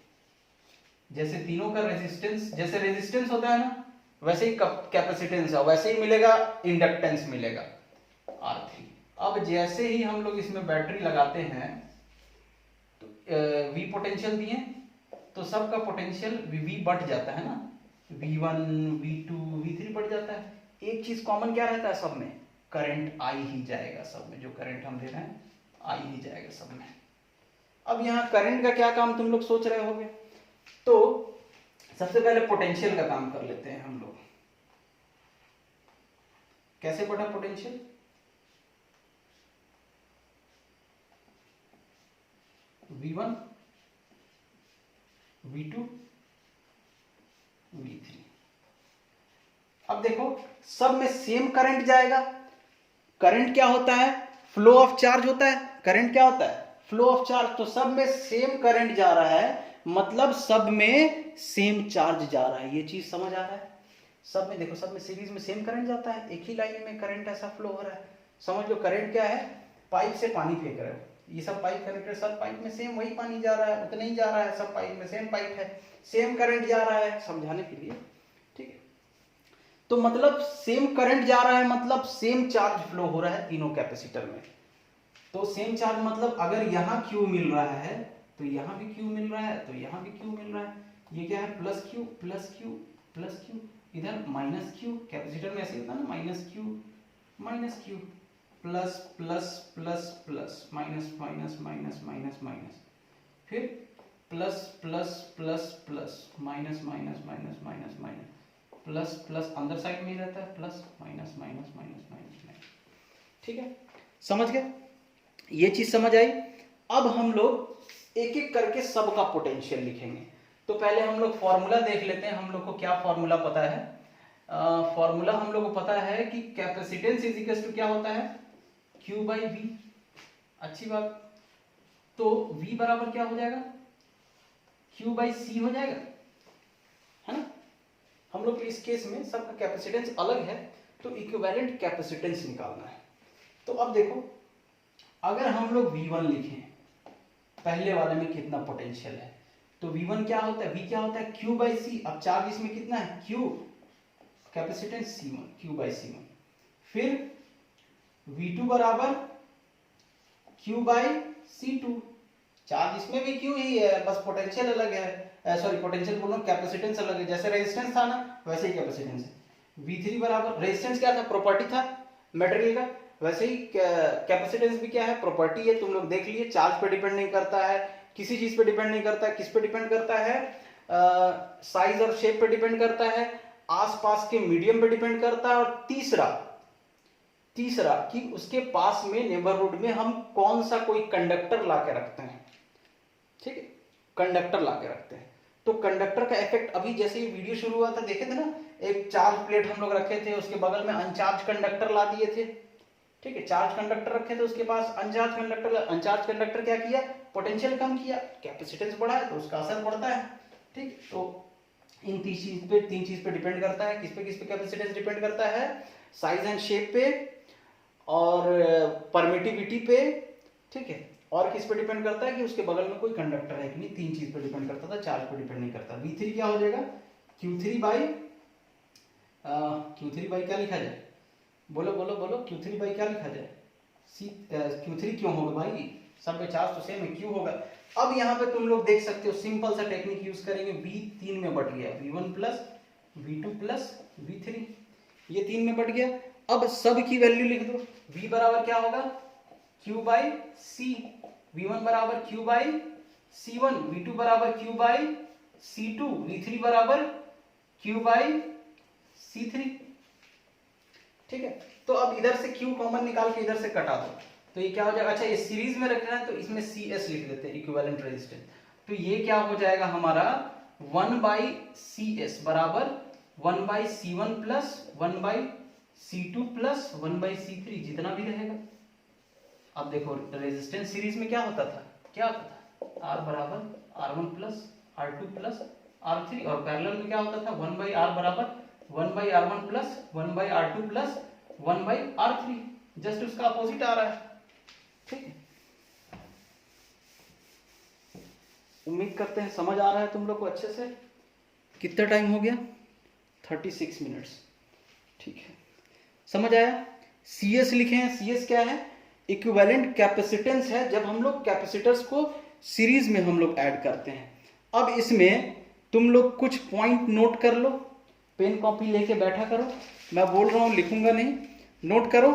जैसे तीनों का रेजिस्टेंस, जैसे रेजिस्टेंस होता है ना वैसे ही कैपेसिटेंस है, वैसे ही मिलेगा इंडक्टेंस मिलेगा R3। अब जैसे ही हम लोग इसमें बैटरी लगाते हैं तो V पोटेंशियल दिए तो सबका पोटेंशियल V बढ़ जाता है ना, V1 V2 V3 बढ़ जाता है। एक चीज कॉमन क्या रहता है सब में, करंट आई ही जाएगा सब में, जो करंट हम दे रहे हैं आई ही जाएगा सब में। अब यहाँ करंट का क्या काम तुम लोग सोच रहे होगे, तो सबसे पहले पोटेंशियल का काम कर लेते हैं हम लोग। कैसे पढ़ा पोटेंशियल, V1 V2 V3। अब देखो सब में सेम करंट जाएगा। करंट क्या होता है, फ्लो ऑफ चार्ज होता है। करंट क्या होता है, फ्लो ऑफ चार्ज। तो सब में सेम करंट जा रहा है, मतलब सब में सेम चार्ज जा रहा है। ये चीज समझ आ रहा है? सब में देखो, सब में सीरीज में सेम करंट जाता है, एक ही लाइन में करंट ऐसा फ्लो हो रहा है। समझ लो करंट क्या है, पाइप से पानी फेंक रहे हो, ये सब पाइप कनेक्टेड, सब पाइप में सेम वही पानी जा रहा है, उतना ही जा रहा है, सब पाइप में सेम पाइप है, सेम करंट जा रहा है, समझाने के लिए। ठीक है, तो मतलब सेम करंट जा रहा है, मतलब सेम चार्ज फ्लो हो रहा है तीनों कैपेसिटर में। तो सेम चार्ज मतलब अगर यहाँ Q मिल रहा है तो यहाँ भी Q मिल रहा है, तो यहाँ भी Q मिल रहा है। ये क्या है, plus Q plus Q plus Q, इधर माइनस Q। कैपेसिटर में ऐसे होता है ना, minus Q plus plus plus plus, minus minus minus minus minus, फिर plus plus plus plus, minus minus minus minus minus, plus plus अंदर साइड में ही रहता है, plus minus minus minus minus minus. ठीक है, समझ गए? ये चीज समझ आई। अब हम लोग एक एक करके सबका पोटेंशियल लिखेंगे। तो पहले हम लोग फॉर्मूला देख लेते हैं। हम लोग को क्या फॉर्मूला पता है? फॉर्मूला हम लोग को पता है कि कैपेसिटेंस इज इक्वल टू क्या होता है, Q बाई V। अच्छी बात, तो V बराबर क्या हो जाएगा, Q बाई C हो जाएगा, है ना? हम लोग इस केस में सबका कैपेसिटेंस अलग है, तो इक्विवेलेंट कैपेसिटेंस निकालना है। तो अब देखो, अगर हम लोग V1 लिखें, पहले वाले में कितना पोटेंशियल है, तो V1 क्या होता है, V क्या होता है, Q बाई C। अब चार्ज इसमें कितना है, Q, capacitance C1, Q by C1। फिर V2 बराबर Q बाई C2, चार्ज इसमें भी Q ही है, बस पोटेंशियल अलग है, सॉरी पोटेंशियल बोलो, कैपेसिटेंस अलग है। जैसे रेजिस्टेंस था ना वैसे ही कैपेसिटेंस है। V3 बराबर, रेजिस्टेंस क्या था, प्रॉपर्टी था मटेरियल का, वैसे ही कैपेसिटेंस भी क्या है, प्रॉपर्टी है। तुम लोग देख लिए, चार्ज पे डिपेंड नहीं करता है, किसी चीज पे डिपेंड नहीं करता है। किस पे डिपेंड करता है, साइज और शेप पे डिपेंड करता है, आसपास के मीडियम पे डिपेंड करता है, और तीसरा कि उसके पास में नेबरहुड में हम कौन सा कोई कंडक्टर ला के रखते हैं। ठीक है, कंडक्टर ला के रखते हैं, तो कंडक्टर का इफेक्ट अभी जैसे ये वीडियो शुरू हुआ था देखे थे ना, एक चार्ज प्लेट हम लोग रखे थे, उसके बगल में अनचार्ज कंडक्टर ला दिए थे, ठीक है, चार्ज कंडक्टर रखे थे उसके पास अनचार्ज कंडक्टर, अनचार्ज कंडक्टर क्या किया, पोटेंशियल कम किया, कैपेसिटेंस बढ़ा है तो उसका असर पड़ता है। ठीक, तो इन तीन चीज पे डिपेंड करता है। किस पे कैपेसिटेंस डिपेंड करता है, साइज एंड शेप पे और परमिटिविटी पे। ठीक है, और किस पे डिपेंड करता है कि उसके बगल में कोई कंडक्टर है कि नहीं, तीन चीज पे डिपेंड करता था, चार्ज पे डिपेंड नहीं करता। V3 क्या हो जाएगा, Q3 बाई क्या लिखा जाए, बोलो बोलो बोलो, Q3 बाई क्या लिखा जाए, Q3 क्यों होगा भाई, सब में चार्ज तो सेम है, Q होगा। अब यहाँ पे तुम लोग देख सकते हो, सिंपल सा टेक्निक यूज करेंगे, V 3 में बट गया, V1 plus V2 plus V3, ये 3 में बट गया। अब सब की वैल्यू लिख दो, V बराबर क्या होगा, Q बाई C, V1 बराबर Q बाई C1, V2 बराबर Q बाई C2, V3 बराबर Q बाई C3। ठीक है, तो अब इधर से Q कॉमन निकाल के इधर से कटा दो, तो ये क्या हो जाएगा, अच्छा ये सीरीज में रखना है तो इसमें CS लिख देते हैं, इक्विवेलेंट रेजिस्टेंस। तो ये क्या हो जाएगा हमारा 1 बाई CS बराबर 1 by C1 plus 1 by C2 plus 1 by C3, जितना भी रहेगा। अब देखो रेजिस्टेंस सीरीज में क्या होता था, R बराबर R1 plus R2 plus R3, और पैरेलल में क्या होता था, 1 बाई R बराबर 1 by R1 plus 1 by R2 plus 1 by R3, just उसका अपोजिट आ रहा है। ठीक है, उम्मीद करते हैं समझ आ रहा है तुम लोग को अच्छे से। कितना टाइम हो गया, 36 मिनट्स। ठीक है, समझ आया। CS लिखे हैं, CS क्या है, इक्विवेलेंट कैपेसिटेंस है, जब हम लोग कैपेसिटर्स को सीरीज में हम लोग ऐड करते हैं। अब इसमें तुम लोग कुछ पॉइंट नोट कर लो, पेन कॉपी लेके बैठा करो, मैं बोल रहा हूं लिखूंगा नहीं, नोट करो।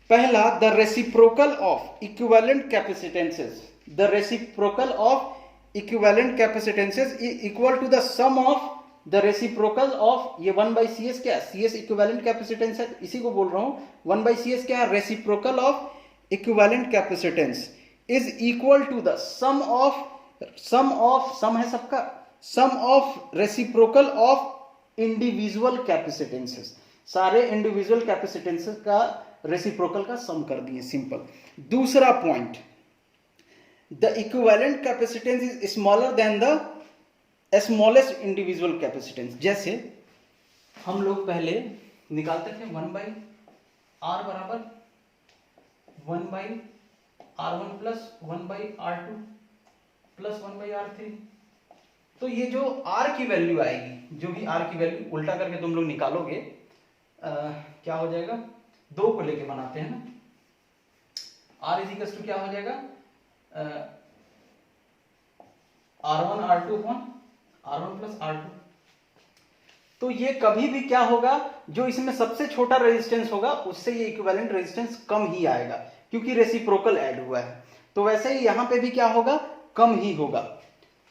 पहला, the reciprocal of equivalent capacitances, the reciprocal of equivalent capacitances is equal to the sum of the reciprocal of, ये 1 बाई CS क्या है, CS इक्विवेलेंट कैपेसिटेंस है, इसी को बोल रहा हूं। 1 बाई CS क्या है, reciprocal of equivalent capacitance is equal to the sum है सबका, sum of reciprocal of individual capacitances, सारे इंडिविजुअल कैपेसिटेंसेस का रेसिप्रोकल का सम कर दिए, सिंपल। दूसरा point, the equivalent capacitance is smaller than the smallest individual capacitance. जैसे हम लोग पहले निकालते थे 1 बाई R बराबर 1 by R1 plus 1 by R2 plus 1 by R3। तो ये जो R की वैल्यू आएगी, जो भी R की वैल्यू उल्टा करके तुम लोग निकालोगे, क्या हो जाएगा, 2 को लेके बनाते हैं ना, R इज इक्वल टू क्या हो जाएगा, R1 R2 upon R1 plus R2। तो ये कभी भी क्या होगा, जो इसमें सबसे छोटा रेजिस्टेंस होगा उससे ये इक्विवेलेंट रेजिस्टेंस कम ही आएगा, क्योंकि रेसिप्रोकल ऐड हुआ है। तो वैसे ही यहां पे भी क्या होगा, कम ही होगा।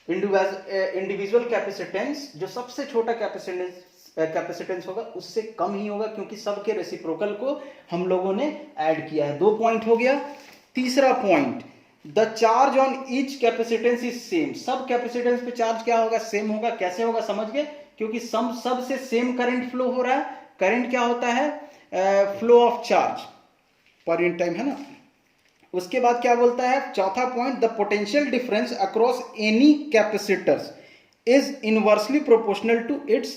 इंडिविजुअल कैपेसिटेंस, जो सबसे छोटा कैपेसिटेंस होगा उससे कम ही होगा, क्योंकि सबके रेसिप्रोकल को हम लोगों ने ऐड किया है। 2 पॉइंट हो गया। तीसरा point, the charge on each capacitance is same, सब कैपेसिटेंस पे चार्ज क्या होगा, सेम होगा। कैसे होगा समझ गए, क्योंकि सब से सेम करंट फ्लो हो रहा है। करंट क्या होता है, flow of charge per unit time, है ना। उसके बाद क्या बोलता है, चौथा point, the potential difference across any capacitors is inversely proportional to its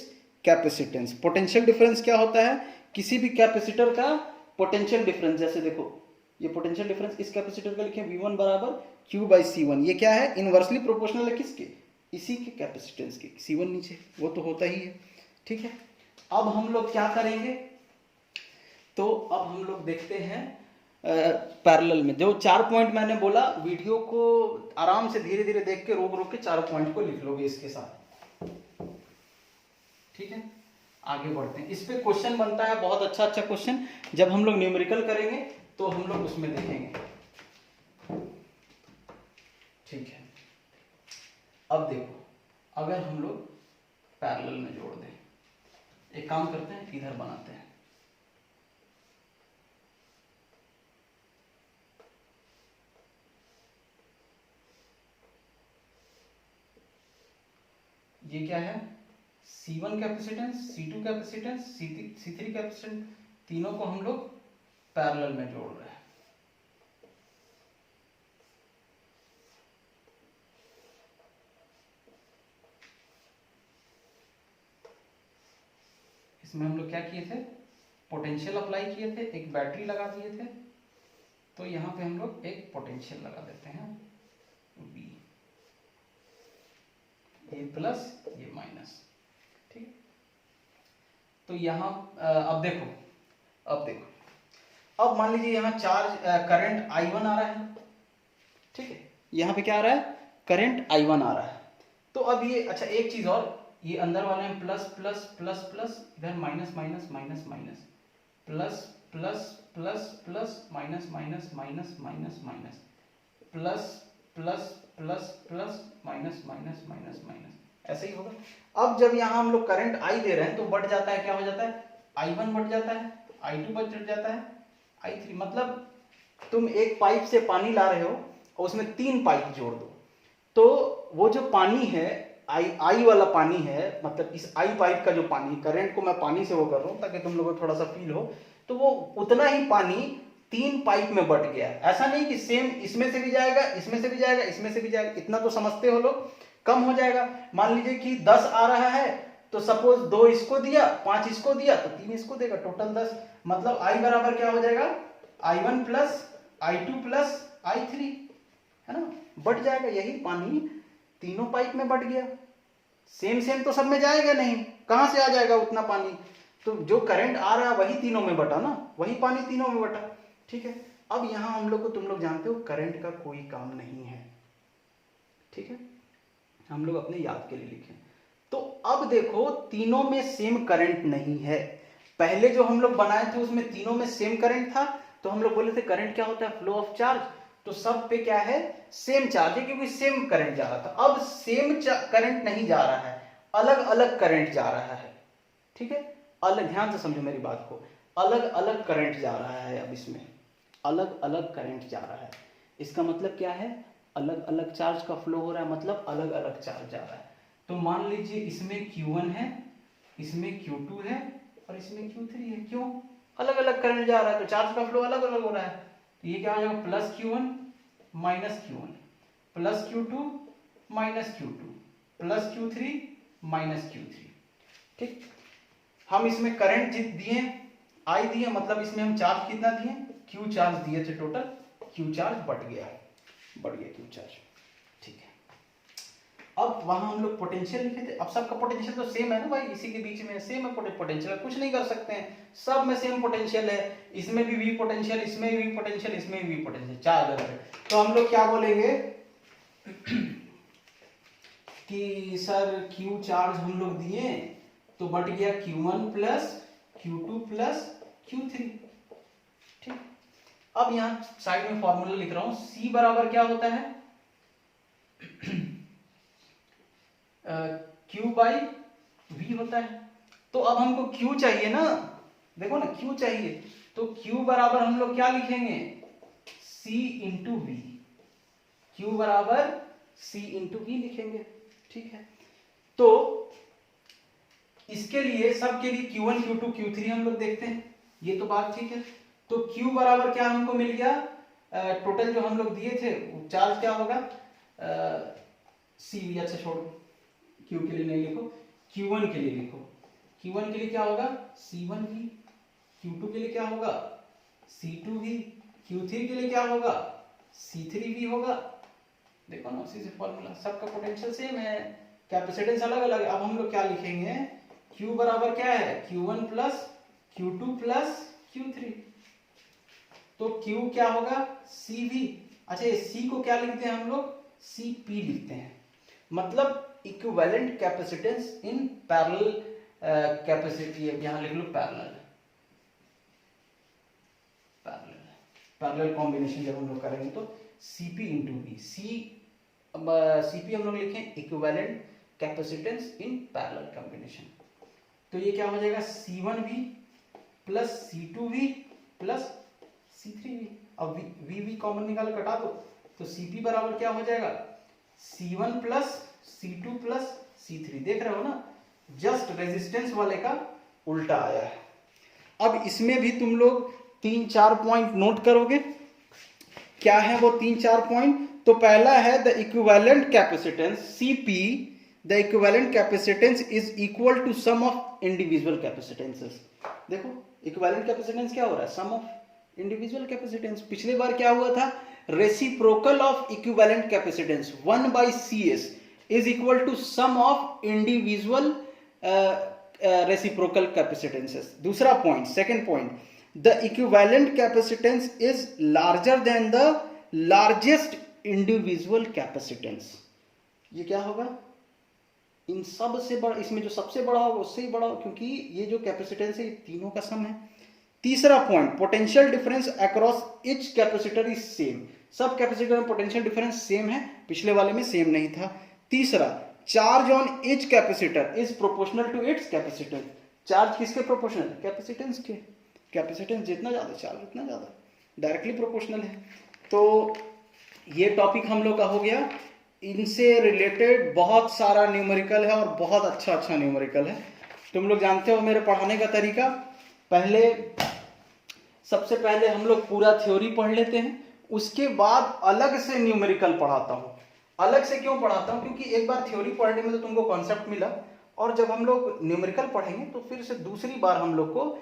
capacitance. Potential difference क्या होता है, किसी भी कैपेसिटर का पोटेंशियल डिफरेंस, जैसे देखो ये पोटेंशियल डिफरेंस इस कैपेसिटर का लिखे V1 बराबर Q बाई C1, ये क्या है, इनवर्सली प्रोपोर्शनल है किसके, इसी के कैपेसिटेंस के, C1 नीचे, वो तो होता ही है। ठीक है, अब हम लोग क्या करेंगे, तो अब हम लोग देखते हैं पैरेलल में जो 4 पॉइंट मैंने बोला, वीडियो को आराम से धीरे धीरे देख के रोक के 4 पॉइंट को लिख लोगे इसके साथ। ठीक है, आगे बढ़ते हैं। इस पे क्वेश्चन बनता है बहुत अच्छा क्वेश्चन, जब हम लोग न्यूमेरिकल करेंगे तो हम लोग उसमें देखेंगे। ठीक है, अब देखो, अगर हम लोग पैरेलल में जोड़ दें, एक काम करते हैं, इधर बनाते हैं, ये क्या है, C1 capacitance, C2 capacitance, C3 capacitance, तीनों को हम लोग पैरेलल में जोड़ रहे हैं। इसमें हम लोग क्या किए थे, पोटेंशियल अप्लाई किए थे, एक बैटरी लगा दिए थे, तो यहाँ पे हम लोग एक पोटेंशियल लगा देते हैं V, ये प्लस ये माइनस, ठीक है। तो यहाँ अब देखो, अब मान लीजिए यहाँ चार्ज करंट I1 आ रहा है, ठीक है, यहाँ पे क्या आ रहा है, करंट I1 आ रहा है। तो अब ये, अच्छा एक चीज और, ये अंदर वाले में प्लस प्लस प्लस प्लस, इधर minus minus minus minus, plus plus plus plus, minus minus minus minus minus, plus plus plus plus, minus minus minus minus, ऐसे ही होगा। अब जब यहाँ हम लोग करंट I दे रहे हैं तो बढ़ जाता है, क्या हो जाता है, I1 बढ़ जाता है, I2 बढ़ जाता है, I3, मतलब तुम एक पाइप से पानी ला रहे हो और उसमें 3 पाइप जोड़ दो, तो वो जो पानी है, आई वाला पानी है, मतलब इस आई पाइप का जो पानी, करंट को मैं पानी से वो कर रहा हूँ ताकि तुम लोगों को थोड़ा सा फील हो, तो वो उतना ही पानी 3 पाइप में बट गया है। ऐसा नहीं कि सेम इसमें से भी जाएगा, इसमें से भी जाएगा, इसमें से भी जाएगा, इतना तो समझते हो लोग, कम हो जाएगा। मान लीजिए कि 10 आ रहा है, तो सपोज 2 इसको दिया, 5 इसको दिया, तो 3 इसको देगा, टोटल 10, मतलब I बराबर क्या हो जाएगा, I1 plus I2 plus I3, है ना, बढ़ जाएगा। यही पानी तीनों पाइप में बढ़ गया। सेम सेम तो सब में जाएगा नहीं, कहां से आ जाएगा उतना पानी, तो जो करंट आ रहा है वही तीनों में बटा ना, वही पानी तीनों में बटा, ठीक है। अब यहां हम लोग को, तुम लोग जानते हो करंट का कोई काम नहीं है, ठीक है, हम लोग अपने याद के लिए लिखें। तो अब देखो तीनों में सेम करंट नहीं है, पहले जो हम लोग बनाए थे उसमें तीनों में सेम करंट था, तो हम लोग बोले थे करंट क्या होता है, फ्लो ऑफ चार्ज, तो सब पे क्या है, सेम चार्ज है, क्योंकि सेम करंट जा रहा था। अब सेम करंट नहीं जा रहा है, अलग अलग करंट जा रहा है, ठीक है, अलग, ध्यान से समझो मेरी बात को, अलग अलग करंट जा रहा है। अब इसमें अलग अलग करंट जा रहा है, इसका मतलब क्या है, अलग अलग चार्ज का फ्लो हो रहा है, मतलब अलग अलग चार्ज जा रहा है। तो मान लीजिए इसमें Q1 है, इसमें Q2 है और इसमें Q3 है, क्यों, अलग अलग करंट जा रहा है, तो चार्ज का फ्लो अलग अलग हो रहा है। तो ये क्या हो जाएगा, plus Q1 minus Q1, plus Q2 minus Q2, plus Q3 minus Q3, ठीक। हम इसमें करंट दिए, I दिए, मतलब इसमें हम चार्ज कितना दिए, Q चार्ज दिए थे, टोटल Q चार्ज बढ़ गया Q चार्ज, ठीक है। अब वहां हम लोग पोटेंशियल लिखे थे, अब सबका पोटेंशियल तो सेम है ना भाई, इसी के बीच में सेम है पोटेंशियल, कुछ नहीं कर सकते हैं, सब में सेम पोटेंशियल है, इसमें भी V पोटेंशियल, इसमें भी पोटेंशियल, इसमें भी पोटेंशियल, चार अलग है। तो हम लोग क्या बोलेंगे कि सर Q चार्ज हम लोग दिए तो बढ़ गया Q1 plus Q2 plus Q3, ठीक। अब यहां साइड में फॉर्मूला लिख रहा हूं, C बराबर क्या होता है, Q बाई V होता है। तो अब हमको Q चाहिए ना, देखो ना Q चाहिए, तो Q बराबर हम लोग क्या लिखेंगे, C इंटू V, Q बराबर C इंटू V लिखेंगे, ठीक है। तो इसके लिए, सबके लिए Q1 Q2 Q3 हम लोग देखते हैं, ये तो बात ठीक है। तो Q बराबर क्या हमको मिल गया, टोटल जो हम लोग दिए थे चार्ज क्या होगा, CV, अच्छा छोड़ो, Q के लिए नहीं लिखो, Q1 के लिए लिखो, Q1 के लिए क्या होगा, C1V, Q2 के लिए क्या होगा, C2V, Q3 के लिए क्या होगा, C3V होगा। देखो ना, उसी से फॉर्मूला, सबका पोटेंशियल सेम है, कैपेसिटेंस अलग अलग है। अब हम लोग क्या लिखेंगे, Q बराबर क्या है, Q1 plus Q2 plus Q3, तो Q क्या होगा, CV, अच्छा ये C को क्या लिखते हैं हम लोग, CP लिखते हैं, मतलब equivalent capacitance in parallel capacity, यहां लिख लो पैरेलल कॉम्बिनेशन जब हम लोग करेंगे तो Cp इंटू V, Cp हम लोग लिखें equivalent capacitance in parallel combination, तो ये क्या हो जाएगा, C1V plus C2V plus C3V। अब V कॉमन निकाल कटा दो, तो Cp बराबर क्या हो जाएगा, C1 plus C2 plus C3, देख रहे हो ना, जस्ट रेजिस्टेंस वाले का उल्टा आया है। अब इसमें भी तुम लोग 3-4 पॉइंट नोट करोगे। क्या है वो 3-4 पॉइंट? तो पहला है the equivalent capacitance Cp, the equivalent capacitance is equal to sum of individual capacitances. देखो इक्विवेलेंट कैपेसिटेंस क्या हो रहा है? Sum of individual capacitance. पिछली बार क्या हुआ था? Reciprocal of equivalent capacitance 1/Cs is equal to sum of individual reciprocal capacitances. दूसरा point, second point, the equivalent capacitance is larger than the largest individual capacitance. ये क्या होगा? इन सब से बड़ा, इसमें जो सबसे बड़ा होगा उससे ही बड़ा होगा, क्योंकि ये जो कैपेसिटेंस है ये तीनों का सम है। तीसरा point, potential difference across each capacitor is same. सब कैपेसिटर में पोटेंशियल डिफरेंस सेम है, पिछले वाले में सेम नहीं था। तीसरा, charge on each capacitor is proportional to its capacitance. Charge किसके प्रोपोर्शनल? कैपेसिटेंस के। कैपेसिटेंस जितना ज्यादा चार्ज उतना ज्यादा, डायरेक्टली प्रोपोर्शनल है। तो ये टॉपिक हम लोग का हो गया। इनसे रिलेटेड बहुत सारा न्यूमेरिकल है और बहुत अच्छा अच्छा न्यूमेरिकल है। तुम लोग जानते हो मेरे पढ़ाने का तरीका। सबसे पहले हम लोग पूरा थ्योरी पढ़ लेते हैं, उसके बाद अलग से न्यूमेरिकल पढ़ाता हूँ। अलग से क्यों पढ़ाता हूँ? क्योंकि एक बार थ्योरी पढ़ने में तो तुमको कॉन्सेप्ट मिला, और जब हम लोग न्यूमेरिकल पढ़ेंगे तो फिर से दूसरी बार हम लोग को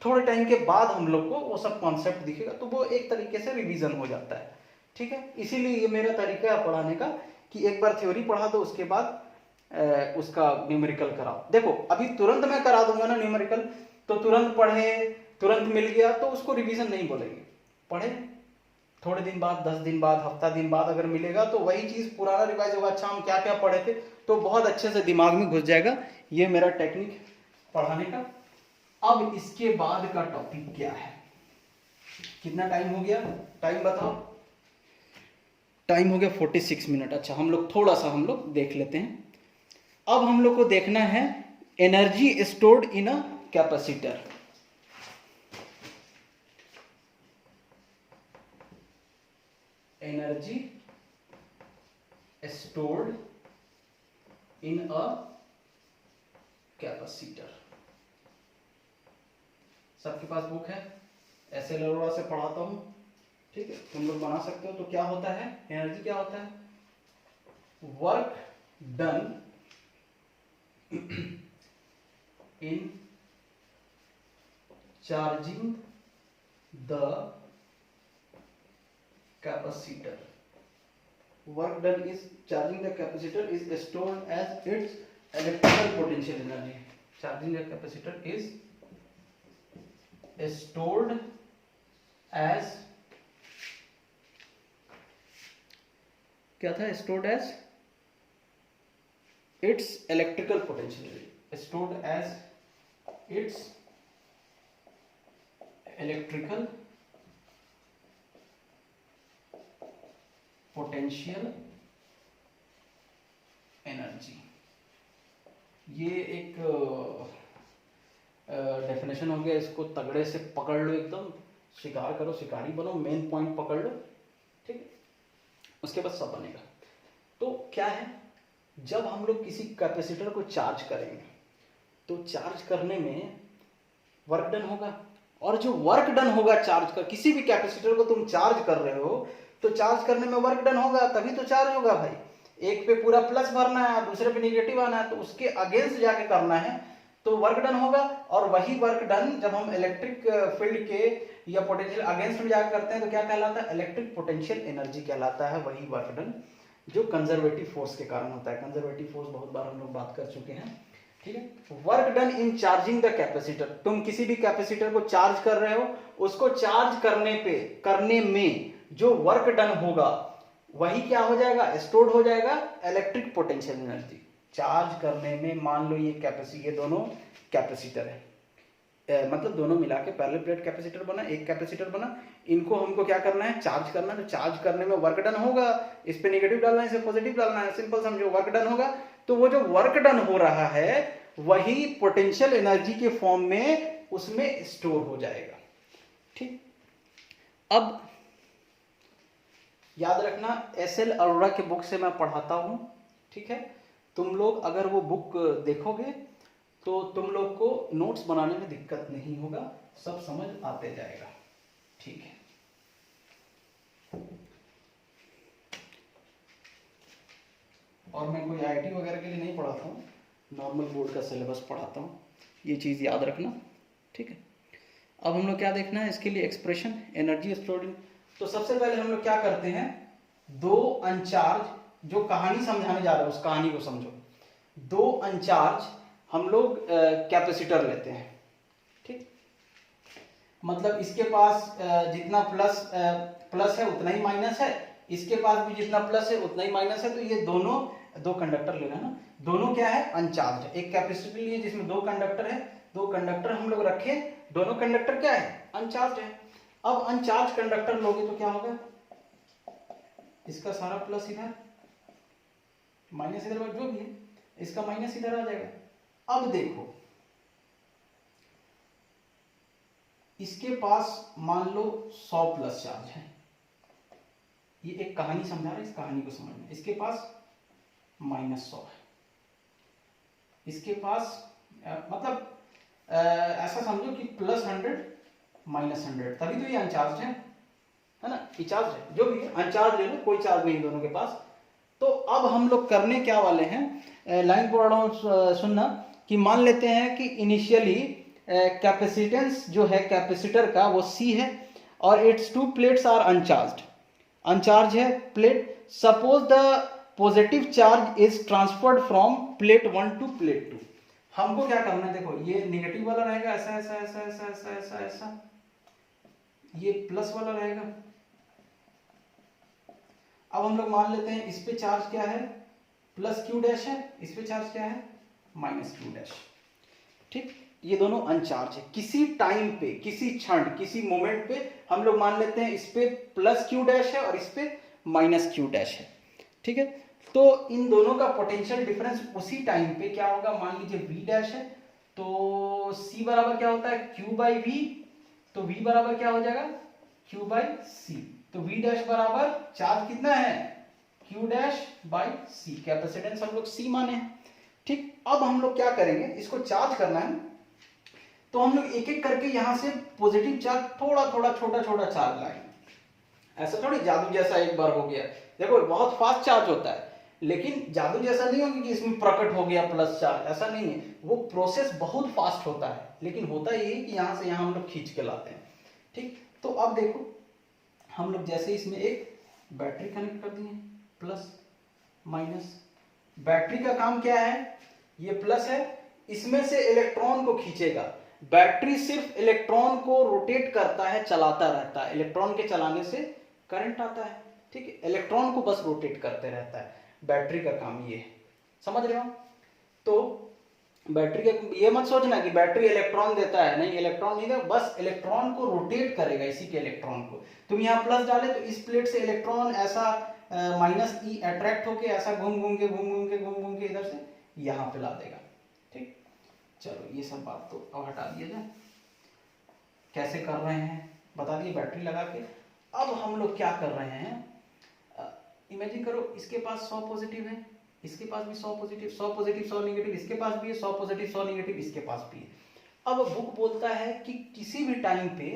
थोड़े टाइम के बाद हम लोग को वो सब कॉन्सेप्ट दिखेगा, तो वो एक तरीके से रिवीजन हो जाता है। ठीक है, इसीलिए ये मेरा तरीका है पढ़ाने का कि एक बार थ्योरी पढ़ा दो, उसके बाद उसका न्यूमेरिकल कराओ। देखो अभी तुरंत मैं करा दूंगा ना न्यूमेरिकल, तो तुरंत पढ़े, तुरंत मिल गया तो उसको रिवीजन नहीं बोलेंगे। पढ़े थोड़े दिन बाद, 10 दिन बाद, हफ्ता दिन बाद अगर मिलेगा तो वही चीज पुराना रिवाइज होगा। अच्छा हम क्या क्या पढ़े थे, तो बहुत अच्छे से दिमाग में घुस जाएगा। ये मेरा टेक्निक पढ़ाने का। अब इसके बाद का टॉपिक क्या है? कितना टाइम हो गया? टाइम बताओ। टाइम हो गया 46 मिनट। अच्छा हम लोग थोड़ा सा हम लोग देख लेते हैं। अब हम लोग को देखना है energy stored in a capacitor. Energy stored in a capacitor. सबके पास बुक है? ऐसे लरोड़ा से पढ़ाता हूं, ठीक है, तुम लोग बना सकते हो। तो क्या होता है एनर्जी? क्या होता है? Work done in charging the capacitor. Work done is charging the capacitor is stored as its electrical potential energy. Charging the capacitor is stored as, क्या था? stored as its electrical potential, stored as its electrical potential energy। ये एक डेफिनेशन हो गया। इसको तगड़े से पकड़ लो, एकदम शिकार करो, शिकारी बनो, मेन पॉइंट पकड़ लो, ठीक है, उसके बाद सब बनेगा। तो क्या है, जब हम लोग किसी कैपेसिटर को चार्ज करेंगे तो चार्ज करने में वर्क डन होगा, और जो वर्क डन होगा चार्ज कर, किसी भी कैपेसिटर को तुम चार्ज कर रहे हो तो चार्ज करने में वर्क डन होगा, तभी तो चार्ज होगा भाई। एक पे पूरा प्लस भरना है, दूसरे पे निगेटिव आना है, तो उसके अगेंस्ट जाके करना है तो वर्क डन होगा। और वही वर्क डन जब हम इलेक्ट्रिक फील्ड के या पोटेंशियल अगेंस्ट में जाकर करते हैं तो क्या कहलाता है? इलेक्ट्रिक पोटेंशियल एनर्जी कहलाता है वही वर्क डन जो कंजर्वेटिव फोर्स के कारण होता है। कंजर्वेटिव फोर्स बहुत बार हम लोग बात कर चुके हैं, ठीक है। Work done in charging the capacitor, तुम किसी भी कैपेसिटर को चार्ज कर रहे हो, उसको चार्ज करने में जो वर्क डन होगा वही क्या हो जाएगा? स्टोर्ड हो जाएगा इलेक्ट्रिक पोटेंशियल एनर्जी। चार्ज करने में मान लो ये दोनों कैपेसिटर है, मतलब दोनों मिला के पैरेलल प्लेट कैपेसिटर बना, एक कैपेसिटर बना। इनको हमको क्या करना है? चार्ज करना है। तो चार्ज करने में वर्क डन होगा, इस पे नेगेटिव डालना है, इस पे पॉजिटिव डालना है, सिंपल समझो, वर्क डन होगा। तो वो जो वर्क डन हो रहा है वही पोटेंशियल एनर्जी के फॉर्म में उसमें स्टोर हो जाएगा, ठीक। अब याद रखना, एसएल अरोड़ा के बुक से मैं पढ़ाता हूं, ठीक है। तुम लोग अगर वो बुक देखोगे तो तुम लोग को नोट्स बनाने में दिक्कत नहीं होगा, सब समझ आते जाएगा। ठीक है। और मैं कोई आईआईटी वगैरह के लिए नहीं पढ़ाता हूँ, नॉर्मल बोर्ड का सिलेबस पढ़ाता हूँ, ये चीज़ याद रखना, ठीक है। अब हम लोग क्या देखना है इसके लिए, एक्सप्रेशन एनर्जी स्टोर्ड। तो सबसे पहले हम लोग क्या करते हैं, दो अनचार्ज, जो कहानी समझाने जा रहे हैं उस कहानी को समझो। दो अनचार्ज हम लोग कैपेसिटर लेते हैं, ठीक। मतलब इसके पास जितना प्लस है उतना ही माइनस है, इसके पास भी जितना प्लस है उतना ही माइनस है। तो ये दोनों, दो कंडक्टर लेना ना, दोनों क्या है, अनचार्ज है। एक कैपेसिटर लिए जिसमें दो कंडक्टर है, दो कंडक्टर हम लोग रखे, दोनों कंडक्टर क्या है, अनचार्ज है। अब अनचार्ज कंडक्टर लोगे तो क्या होगा, इसका सारा प्लस इधर, माइनस इधर, जो भी है इसका माइनस इधर आ जाएगा। अब देखो इसके पास मान लो 100 प्लस चार्ज है, ये एक कहानी समझा रहा है, इस कहानी को समझना। इसके पास -100 है, इसके पास मतलब ऐसा समझो कि +100 -100, तभी तो ये अनचार्ज है ना, ये चार्ज है, जो भी है अनचार्ज ले लो, कोई चार्ज नहीं दोनों के पास। तो अब हम लोग करने क्या वाले हैं, लाइन पढ़ रहा हूँ सुनना, कि मान लेते हैं कि इनिशियली कैपेसिटेंस जो है कैपेसिटर का वो C है और it's two plates are uncharged, uncharged है plate. Suppose the positive charge is transferred from plate 1 to plate 2। हमको क्या करना है, देखो ये नेगेटिव वाला रहेगा, ऐसा ऐसा ऐसा ऐसा ऐसा ऐसा ऐसा, ये प्लस वाला रहेगा। अब हम लोग मान लेते हैं इस पे चार्ज क्या है, +q' है, इस पे चार्ज क्या है, -q', ठीक। ये दोनों अनचार्ज है। किसी टाइम पे, किसी क्षण, किसी मोमेंट पे हम लोग मान लेते हैं इस पे +q' है और इस पे -q' है, ठीक है। तो इन दोनों का पोटेंशियल डिफरेंस उसी टाइम पे क्या होगा, मान लीजिए v' है, तो c बराबर क्या होता है, q/v, तो v बराबर क्या हो जाएगा, q/c। तो v' बराबर चार्ज कितना है, q'/c, कैपेसिटेंस हम लोग c माने हैं, ठीक। अब हम लोग क्या करेंगे, इसको चार्ज करना है, तो हम लोग एक एक करके यहां से पॉजिटिव चार्ज थोड़ा थोड़ा छोटा छोटा चार्ज लाएंगे। ऐसा थोड़ी जादू जैसा एक बार हो गया, देखो बहुत फास्ट चार्ज होता है, लेकिन जादू जैसा नहीं होगा कि इसमें प्रकट हो गया प्लस चार्ज, ऐसा नहीं है। वो प्रोसेस बहुत फास्ट होता है, लेकिन होता ये कि यहां से यहां हम लोग खींच के लाते हैं, ठीक। तो अब देखो हम लोग जैसे इसमें एक बैटरी कनेक्ट कर दिए, प्लस माइनस। बैटरी का काम क्या है, ये प्लस है, इसमें से इलेक्ट्रॉन को खींचेगा। बैटरी सिर्फ इलेक्ट्रॉन को रोटेट करता है, चलाता रहता है, इलेक्ट्रॉन के चलाने से करंट आता है, ठीक है। इलेक्ट्रॉन को बस रोटेट करते रहता है, बैटरी का काम ये है, समझ रहे हो। तो बैटरी का ये मत सोचना कि बैटरी इलेक्ट्रॉन देता है, नहीं, इलेक्ट्रॉन नहीं देता, बस इलेक्ट्रॉन को रोटेट करेगा, इसी के इलेक्ट्रॉन को। तुम यहाँ प्लस डाले तो इस प्लेट से इलेक्ट्रॉन ऐसा -e अट्रैक्ट होके ऐसा घूम घूम के इधर से यहाँ पे ला देगा, ठीक। चलो ये सब बात तो अब हटा दिया जाए, कैसे कर रहे हैं बता दिए, बैटरी लगा के। अब हम लोग क्या कर रहे हैं, इमेजिन करो इसके पास 100 पॉजिटिव है, इसके पास भी 100 पॉजिटिव, 100 पॉजिटिव 100 नेगेटिव, इसके पास भी है 100 पॉजिटिव 100 नेगेटिव, इसके पास भी है। अब बुक बोलता है कि किसी भी टाइम पे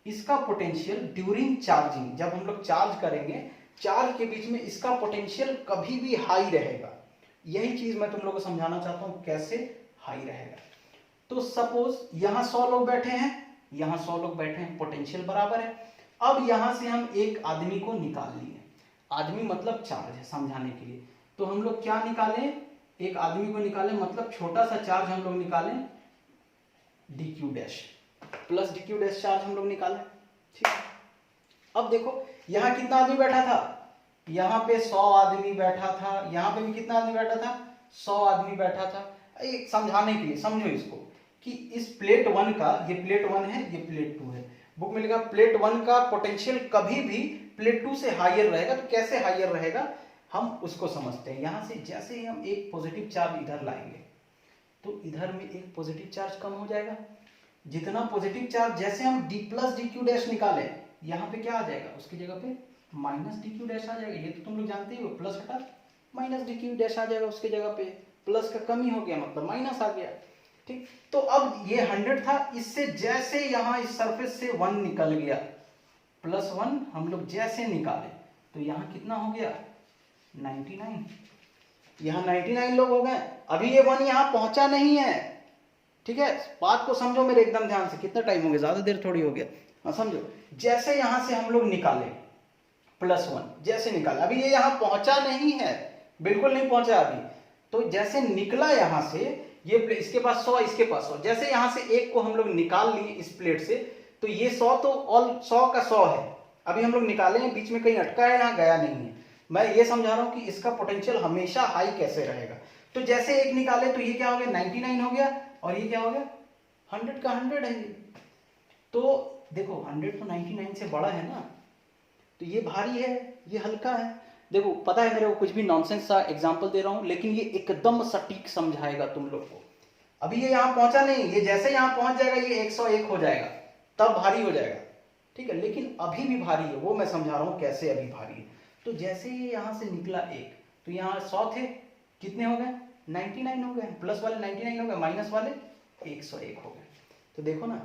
इसका पोटेंशियल ड्यूरिंग चार्जिंग, जब हम लोग चार्ज करेंगे, चार्ज के बीच में इसका पोटेंशियल कभी भी हाई रहेगा। यही चीज मैं तुम लोगों को समझाना चाहता हूं, कैसे हाई रहेगा। तो सपोज यहां 100 लोग बैठे हैं, यहां 100 लोग बैठे हैं, पोटेंशियल बराबर है। अब यहां से हम एक आदमी को निकाल लिए, आदमी मतलब चार्ज है समझाने के लिए, तो हम लोग क्या निकालें, एक आदमी को निकालें, मतलब छोटा सा चार्ज हम लोग निकालें, dq' प्लस dq' चार्ज हम लोग निकालें, ठीक है। अब देखो यहां कितना आदमी बैठा था, यहां पे 100 आदमी बैठा था, यहां पे भी कितना आदमी बैठा था, 100 आदमी बैठा था। एक समझाने के लिए समझो इसको, कि इस प्लेट 1 का, ये प्लेट 1 है, ये प्लेट 2 है, बुक में लिखा प्लेट 1 का पोटेंशियल कभी भी प्लेट 2 से हायर रहेगा। तो कैसे हायर रहेगा हम उसको समझते हैं। यहां से जैसे ही हम एक पॉजिटिव चार्ज इधर लाएंगे, तो इधर में एक पॉजिटिव चार्ज कम हो जाएगा। जितना पॉजिटिव चार्ज, जैसे हम d+dq' निकाले, यहाँ पे क्या आ जाएगा, उसकी जगह पे -dq' आ जाएगा। ये तो तुम लोग जानते ही हो, प्लस हटा -dq' आ जाएगा उसकी जगह पे, प्लस का कमी हो गया मतलब माइनस आ गया, ठीक। तो अब ये 100 था, इससे जैसे यहाँ इस सरफेस से 1 निकल गया, +1 हम लोग जैसे निकाले तो यहाँ कितना हो गया 99, यहाँ 99 लोग हो गए। अभी ये 1 यहाँ पहुंचा नहीं है, ठीक है, बात को समझो मेरे एकदम ध्यान से। कितना टाइम हो गया, ज्यादा देर थोड़ी हो गया, हाँ समझो। जैसे यहां से हम लोग निकाले +1, जैसे निकाला, अभी ये यहाँ पहुंचा नहीं है, बिल्कुल नहीं पहुंचा अभी। तो जैसे निकला यहां से, ये इसके पास 100, इसके पास 100, जैसे यहां से एक को हम लोग निकाल लिए इस प्लेट से, तो ये 100 तो ऑल 100 का 100 है, अभी हम लोग निकाले हैं, बीच में कहीं अटका है, यहाँ गया नहीं है। मैं ये समझा रहा हूं कि इसका पोटेंशियल हमेशा हाई कैसे रहेगा। तो जैसे एक निकाले तो ये क्या हो गया 99 हो गया, और ये क्या हो गया 100 का 100 है। तो देखो 100 तो 99 से बड़ा है ना, तो ये भारी है, ये हल्का है। देखो पता है मेरे को कुछ भी नॉनसेंस सा एग्जांपल दे रहा हूं, लेकिन ये एकदम सटीक समझाएगा तुम लोग को। अभी ये यहां पहुंचा नहीं, ये जैसे यहां पहुंच जाएगा ये 101 हो जाएगा, तब भारी हो जाएगा, ठीक है, लेकिन अभी भी भारी है, वो मैं समझा रहा हूं कैसे अभी भारी है। तो जैसे ये यहां से निकला एक, तो यहाँ 100 थे, कितने हो गए 99 हो गए, प्लस वाले 99 हो गए, माइनस वाले 101 हो गए। तो देखो ना,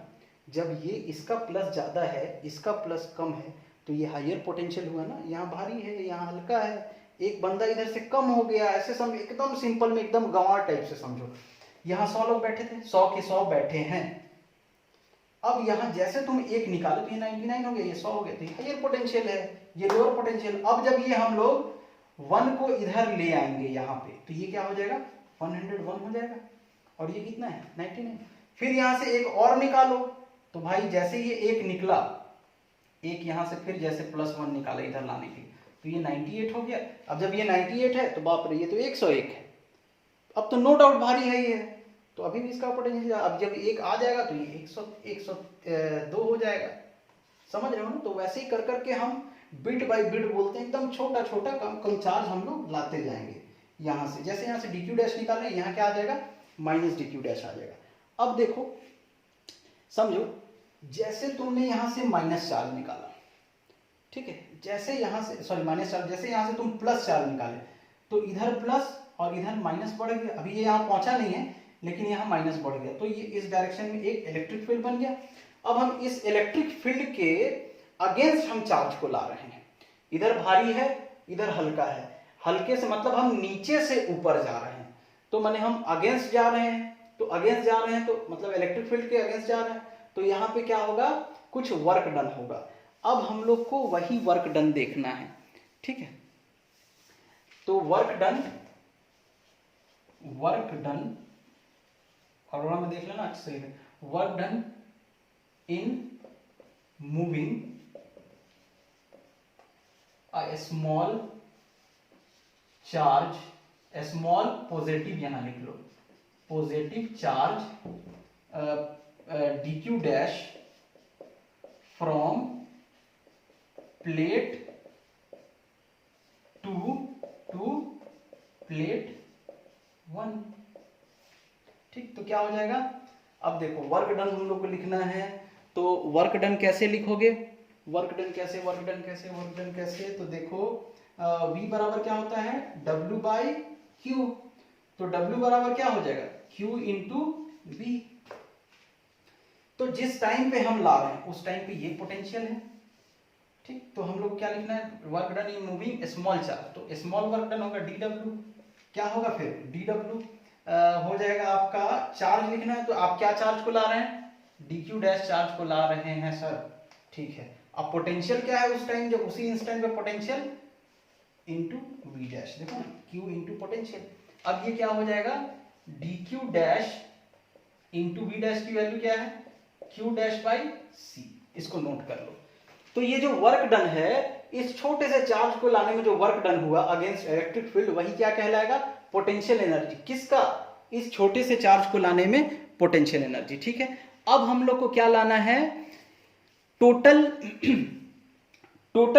जब ये इसका प्लस ज्यादा है, इसका प्लस कम है, तो ये हायर पोटेंशियल हुआ ना, यहाँ भारी है, यहाँ हल्का है, एक बंदा इधर से कम हो गया, ऐसे समझो, एकदम सिंपल में, एकदम गंवार टाइप से समझो। यहाँ 100 लोग बैठे थे, 100 के 100 बैठे हैं। अब यहाँ जैसे तुम एक निकालो तो ये 99 हो गया, ये 100 हो गया, तो ये हायर पोटेंशियल है, ये लोअर पोटेंशियल। अब जब ये हम लोग 1 को इधर ले आएंगे यहाँ पे, तो ये क्या हो जाएगा 101 हो जाएगा, और ये कितना है 99। फिर यहाँ से एक और निकालो, तो भाई जैसे ये एक निकला, एक यहाँ से फिर जैसे +1 निकाला इधर लाने के लिए, तो ये 98 हो गया। अब जब ये 98 है तो बाप रे, ये तो 101 है, अब तो नो डाउट भारी है ये, तो अभी भी इसका पोटेंशियल, अब जब एक आ जाएगा तो ये 102 हो जाएगा, समझ रहे हो ना। तो वैसे ही कर करके हम बिट बाय बिट बोलते हैं, एकदम छोटा छोटा कम कम चार्ज हम लोग लाते जाएंगे। यहाँ से जैसे यहाँ से dq डैश निकालें, यहाँ क्या आ जाएगा -dq डैश आ जाएगा। अब देखो समझो, जैसे तुमने यहाँ से माइनस चार्ज निकाला, ठीक है, जैसे यहाँ से सॉरी माइनस चार्ज, जैसे यहाँ से तुम प्लस चार्ज निकाले, तो इधर प्लस और इधर माइनस बढ़ गया। अभी ये यहाँ पहुंचा नहीं है, लेकिन यहाँ माइनस बढ़ गया, तो ये इस डायरेक्शन में एक इलेक्ट्रिक फील्ड बन गया। अब हम इस इलेक्ट्रिक फील्ड के अगेंस्ट हम चार्ज को ला रहे हैं, इधर भारी है, इधर हल्का है। हल्के से मतलब हम नीचे से ऊपर जा रहे हैं, तो माने हम अगेंस्ट जा रहे हैं, तो अगेंस्ट जा रहे हैं तो मतलब इलेक्ट्रिक फील्ड के अगेंस्ट जा रहे हैं, तो यहाँ पे क्या होगा, कुछ वर्क डन होगा। अब हम लोग को वही वर्क डन देखना है, ठीक है। तो वर्क डन और में देख लेना अच्छे से, work done in moving a small charge, small positive, यहां लिख लो positive charge dq dash from plate to plate 1, ठीक। तो क्या हो जाएगा, अब देखो वर्क डन हम लोग को लिखना है, तो वर्क डन कैसे लिखोगे, वर्क डन कैसे, तो देखो V बराबर क्या होता है W बाई Q, तो W बराबर क्या हो जाएगा Q इंटू V। तो जिस टाइम पे हम ला रहे हैं उस टाइम पे ये पोटेंशियल है, ठीक। तो हम लोग क्या लिखना है, work done in moving small charge, तो स्मॉल वर्क डन होगा dW, क्या होगा फिर dW हो जाएगा आपका, चार्ज लिखना है, तो आप क्या चार्ज को ला रहे हैं, dq डैश चार्ज को ला रहे हैं सर, ठीक है। अब पोटेंशियल क्या है उस टाइम, जब उसी इंस्टेंट पे पोटेंशियल इंटू v डैश, देखो ना q इंटू पोटेंशियल। अब ये क्या हो जाएगा dq dash into v dash की वैल्यू क्या है q डैश बाई c, इसको नोट कर लो। तो ये जो वर्क डन है, इस छोटे से चार्ज को लाने में जो वर्क डन हुआ अगेंस्ट इलेक्ट्रिक फील्ड, वही क्या कहलाएगा पोटेंशियल एनर्जी। किसका, इस छोटे से चार्ज को लाने में पोटेंशियल एनर्जी, ठीक है। अब हम लोग को क्या लाना है, टोटल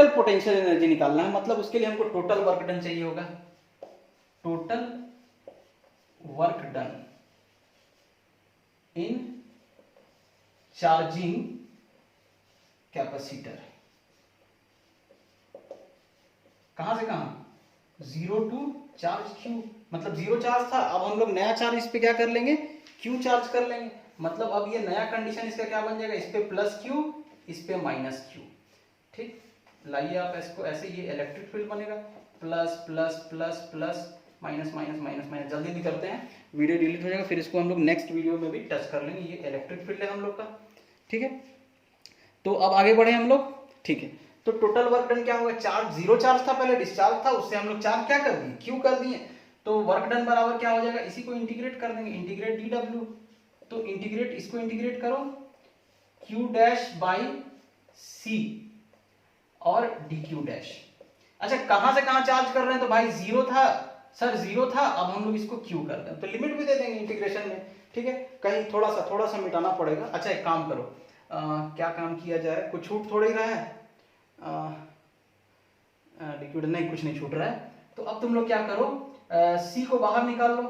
पोटेंशियल एनर्जी निकालना है, मतलब उसके लिए हमको टोटल वर्क डन चाहिए होगा, total work done in charging capacitor, कहां से कहां 0 टू चार्ज Q, मतलब 0 चार्ज था, अब हम लोग नया चार्ज इस पे क्या कर लेंगे Q चार्ज कर लेंगे, मतलब अब ये नया कंडीशन इसका क्या बन जाएगा, इस पे +Q इस पे -Q, ठीक, लाइए आप इसको ऐसे, ये इलेक्ट्रिक फील्ड बनेगा, plus plus plus plus minus minus minus minus. जल्दी नहीं करते हैं, वीडियो डिलीट हो जाएगा, फिर इसको हम लोग नेक्स्ट वीडियो में भी टच कर लेंगे। ये इलेक्ट्रिक फील्ड है हम लोग का, ठीक है। तो अब आगे बढ़े हम लोग, ठीक है। तो टोटल वर्क डन क्या होगा, चार्ज जीरो चार्ज था पहले, डिस्चार्ज था, उससे हम लोग चार्ज क्या कर दिए, क्यू कर दिए। तो वर्क डन बराबर क्या हो जाएगा, इसी को इंटीग्रेट कर देंगे, इंटीग्रेट डी डब्ल्यू। तो इंटीग्रेट, इसको इंटीग्रेट करो, क्यू डैश बाई सी और डी क्यू डैश। अच्छा, कहां से कहां चार्ज कर रहे हैं, तो भाई जीरो था सर, जीरो था, अब हम लोग इसको क्यू कर दें, तो लिमिट भी दे देंगे इंटीग्रेशन में, ठीक है। कहीं थोड़ा सा मिटाना पड़ेगा। अच्छा, एक काम करो, क्या काम किया जाए, कुछ छूट थोड़ा ही रहा है, लिक्विड नहीं, कुछ नहीं छूट रहा है। तो अब तुम लोग क्या करो, सी को बाहर निकाल लो,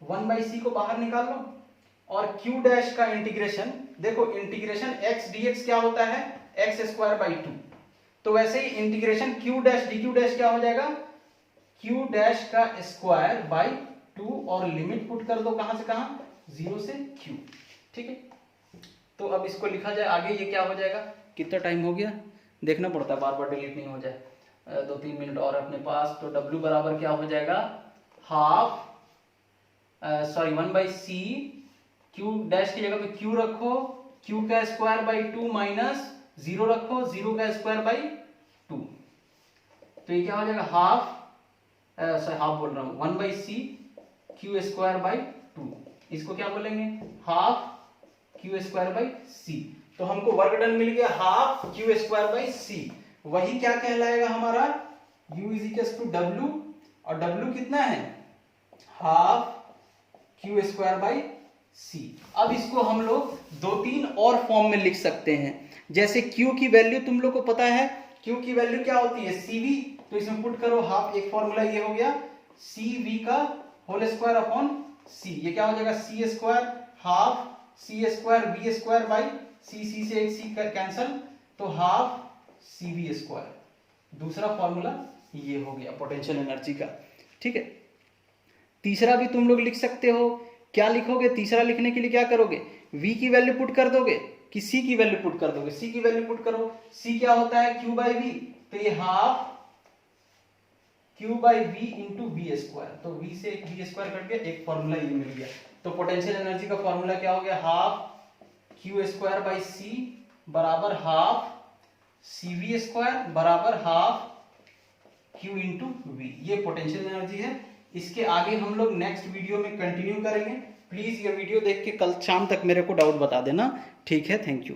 1/c को बाहर निकाल लो, और q डैश का इंटीग्रेशन, देखो इंटीग्रेशन x dx क्या होता है, x²/2। तो वैसे ही integration q dash dq dash क्या हो जाएगा, q डैश का स्क्वायर/2, और लिमिट पुट कर दो कहां से कहां, 0 से q, ठीक है। तो अब इसको लिखा जाए आगे, ये क्या हो जाएगा, कितना टाइम हो गया देखना पड़ता है, बार बार डिलीट नहीं हो जाए, 2-3 मिनट और अपने पास। तो W बराबर क्या हो जाएगा, हाफ 1/c, q डैश की जगह पे q रखो, q का स्क्वायर/2 माइनस 0 रखो, 0 का स्क्वायर/2। तो ये क्या हो जाएगा, हाफ बोल रहा हूँ, 1/c q²/2, इसको क्या बोलेंगे, हाफ q²/c। तो हमको वर्क डन मिल गया हाफ q²/c। वही क्या कहलाएगा हमारा, u = w, और w कितना है, हाफ q²/c। अब इसको हम लोग 2-3 और फॉर्म में लिख सकते हैं। जैसे q की वैल्यू तुम लोग को पता है, q की वैल्यू क्या होती है, cv, तो इसमें पुट करो हाफ, एक फॉर्मूला ये हो गया, cv का होल स्क्वायर अपॉन c, ये क्या हो जाएगा, c² हाफ c²v²/c से एक c कैंसल, तो हाफ cv²। दूसरा फॉर्मूला ये हो गया पोटेंशियल एनर्जी का, ठीक है। तीसरा भी तुम लोग लिख सकते हो, क्या लिखोगे, तीसरा लिखने के लिए क्या करोगे, v की वैल्यू पुट कर दोगे कि c की वैल्यू पुट कर दोगे, c की वैल्यू पुट करो, c क्या होता है q/v, तो ये हाफ q/v इंटू v², तो v से एक v² कट गया, एक फॉर्मूला ये मिल गया। तो पोटेंशियल एनर्जी का फॉर्मूला क्या हो गया, हाफ q²/c बराबर हाफ cv² बराबर हाफ q इंटू v। ये पोटेंशियल एनर्जी है। इसके आगे हम लोग नेक्स्ट वीडियो में कंटिन्यू करेंगे। प्लीज ये वीडियो देख के कल शाम तक मेरे को डाउट बता देना, ठीक है। Thank you.